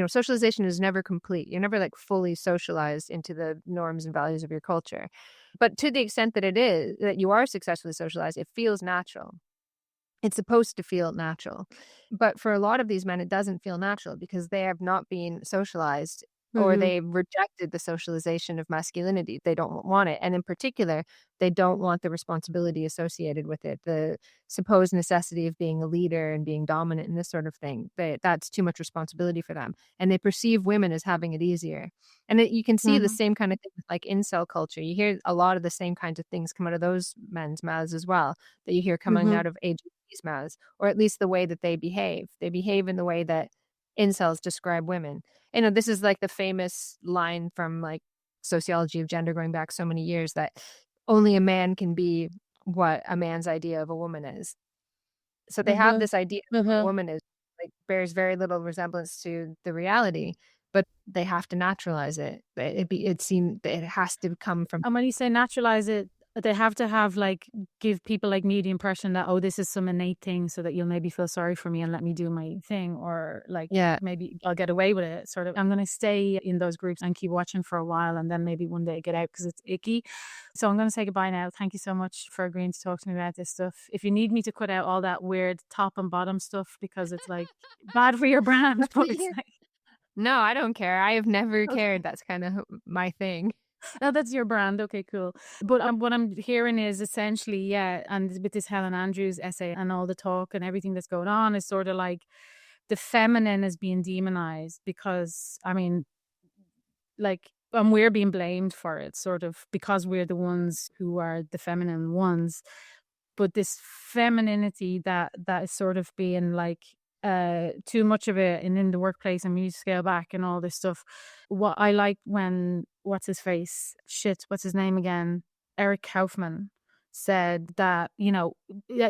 socialization is never complete. You're never like fully socialized into the norms and values of your culture. But to the extent that it is, that you are successfully socialized, it feels natural. It's supposed to feel natural. But for a lot of these men, it doesn't feel natural because they have not been socialized or Mm-hmm. they rejected the socialization of masculinity. They don't want it. And in particular, they don't want the responsibility associated with it, the supposed necessity of being a leader and being dominant and this sort of thing. That's too much responsibility for them. And they perceive women as having it easier. And you can see the Mm-hmm. same kind of thing with like incel culture. You hear a lot of the same kinds of things come out of those men's mouths as well that you hear coming Mm-hmm. out of AGP's mouths, or at least the way that they behave. They behave in the way that incels describe women. This is like the famous line from like sociology of gender going back so many years, that only a man can be what a man's idea of a woman is. So they have Mm-hmm. this idea of what a Mm-hmm. woman is, like bears very little resemblance to the reality, but they have to naturalize it. It seems that it has to come from. And when you say naturalize it, they have to have like give people like me the impression that, oh, this is some innate thing so that you'll maybe feel sorry for me and let me do my thing, or like Yeah. maybe I'll get away with it. Sort of, I'm going to stay in those groups and keep watching for a while and then maybe one day get out because it's icky. So I'm going to say goodbye now. Thank you so much for agreeing to talk to me about this stuff. If you need me to cut out all that weird top and bottom stuff because it's like bad for your brand, but it's Yeah. like, No, I don't care. I have never okay. cared. That's kind of my thing. Oh, that's your brand. Okay, cool. But what I'm hearing is essentially, yeah, and with this Helen Andrews essay and all the talk and everything that's going on is sort of like the feminine is being demonized because, I mean, like, and we're being blamed for it, sort of, because we're the ones who are the feminine ones. But this femininity that is sort of being like too much of it and in the workplace and we need to scale back and all this stuff. What I like when what's his face? Shit, what's his name again? Eric Kaufman said that,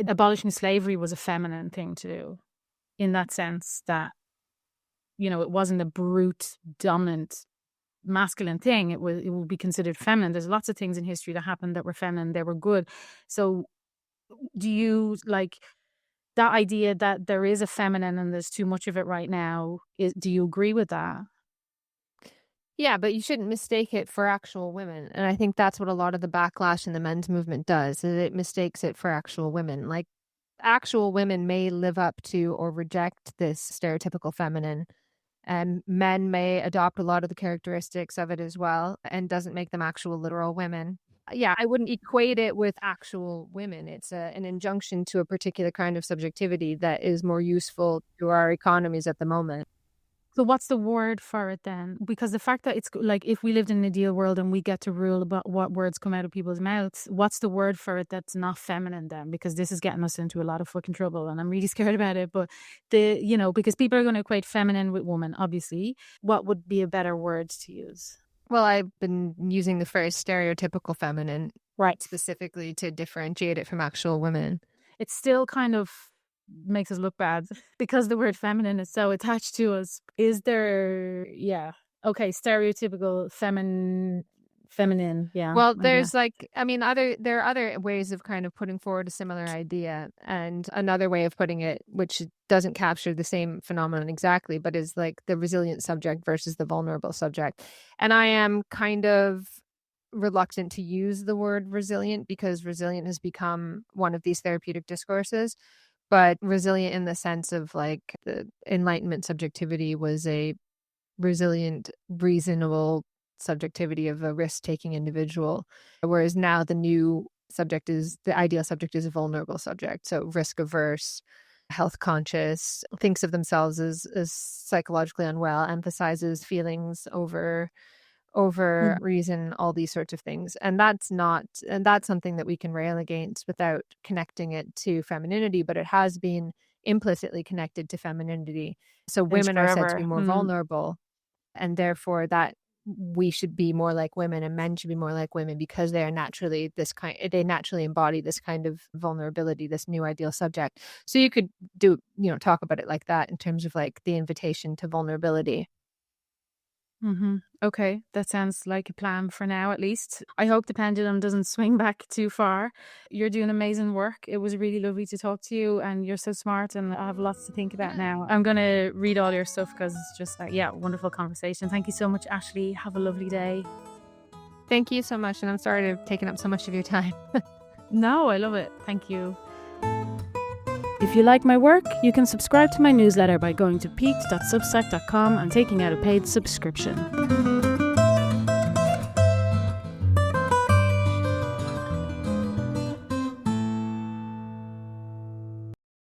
abolishing slavery was a feminine thing to do in that sense that, it wasn't a brute, dominant masculine thing. It would be considered feminine. There's lots of things in history that happened that were feminine, they were good. So do you like that idea that there is a feminine and there's too much of it right now? Do you agree with that? Yeah, but you shouldn't mistake it for actual women. And I think that's what a lot of the backlash in the men's movement does, is it mistakes it for actual women. Like actual women may live up to or reject this stereotypical feminine, and men may adopt a lot of the characteristics of it as well, and doesn't make them actual literal women. Yeah, I wouldn't equate it with actual women. It's an injunction to a particular kind of subjectivity that is more useful to our economies at the moment. So what's the word for it then? Because the fact that it's like if we lived in an ideal world and we get to rule about what words come out of people's mouths, what's the word for it that's not feminine then? Because this is getting us into a lot of fucking trouble and I'm really scared about it. But because people are going to equate feminine with woman, obviously, what would be a better word to use? Well, I've been using the phrase stereotypical feminine Right. specifically to differentiate it from actual women. It still kind of makes us look bad because the word feminine is so attached to us. Is there, yeah, okay, stereotypical feminine, yeah, Well, okay. there's there are other ways of kind of putting forward a similar idea, and another way of putting it, which doesn't capture the same phenomenon exactly, but is like the resilient subject versus the vulnerable subject. And I am kind of reluctant to use the word resilient because resilient has become one of these therapeutic discourses, but resilient in the sense of like the Enlightenment subjectivity was a resilient, reasonable subjectivity of a risk-taking individual, whereas now the ideal subject is a vulnerable subject, so risk averse, health conscious, thinks of themselves as psychologically unwell, emphasizes feelings over Mhm. reason, all these sorts of things. And that's something that we can rail against without connecting it to femininity, but it has been implicitly connected to femininity. So Since women are said to be forever. more vulnerable, and therefore that we should be more like women and men should be more like women because they naturally embody this kind of vulnerability, this new ideal subject. So you could talk about it like that in terms of like the invitation to vulnerability. Okay, that sounds like a plan for now, at least. I hope the pendulum doesn't swing back too far. You're doing amazing work. It was really lovely to talk to you, and you're so smart, and I have lots to think about now. I'm going to read all your stuff because it's just like, yeah, wonderful conversation. Thank you so much, Ashley. Have a lovely day. Thank you so much, and I'm sorry to have taken up so much of your time. No, I love it. Thank you. If you like my work, you can subscribe to my newsletter by going to peaked.substack.com and taking out a paid subscription.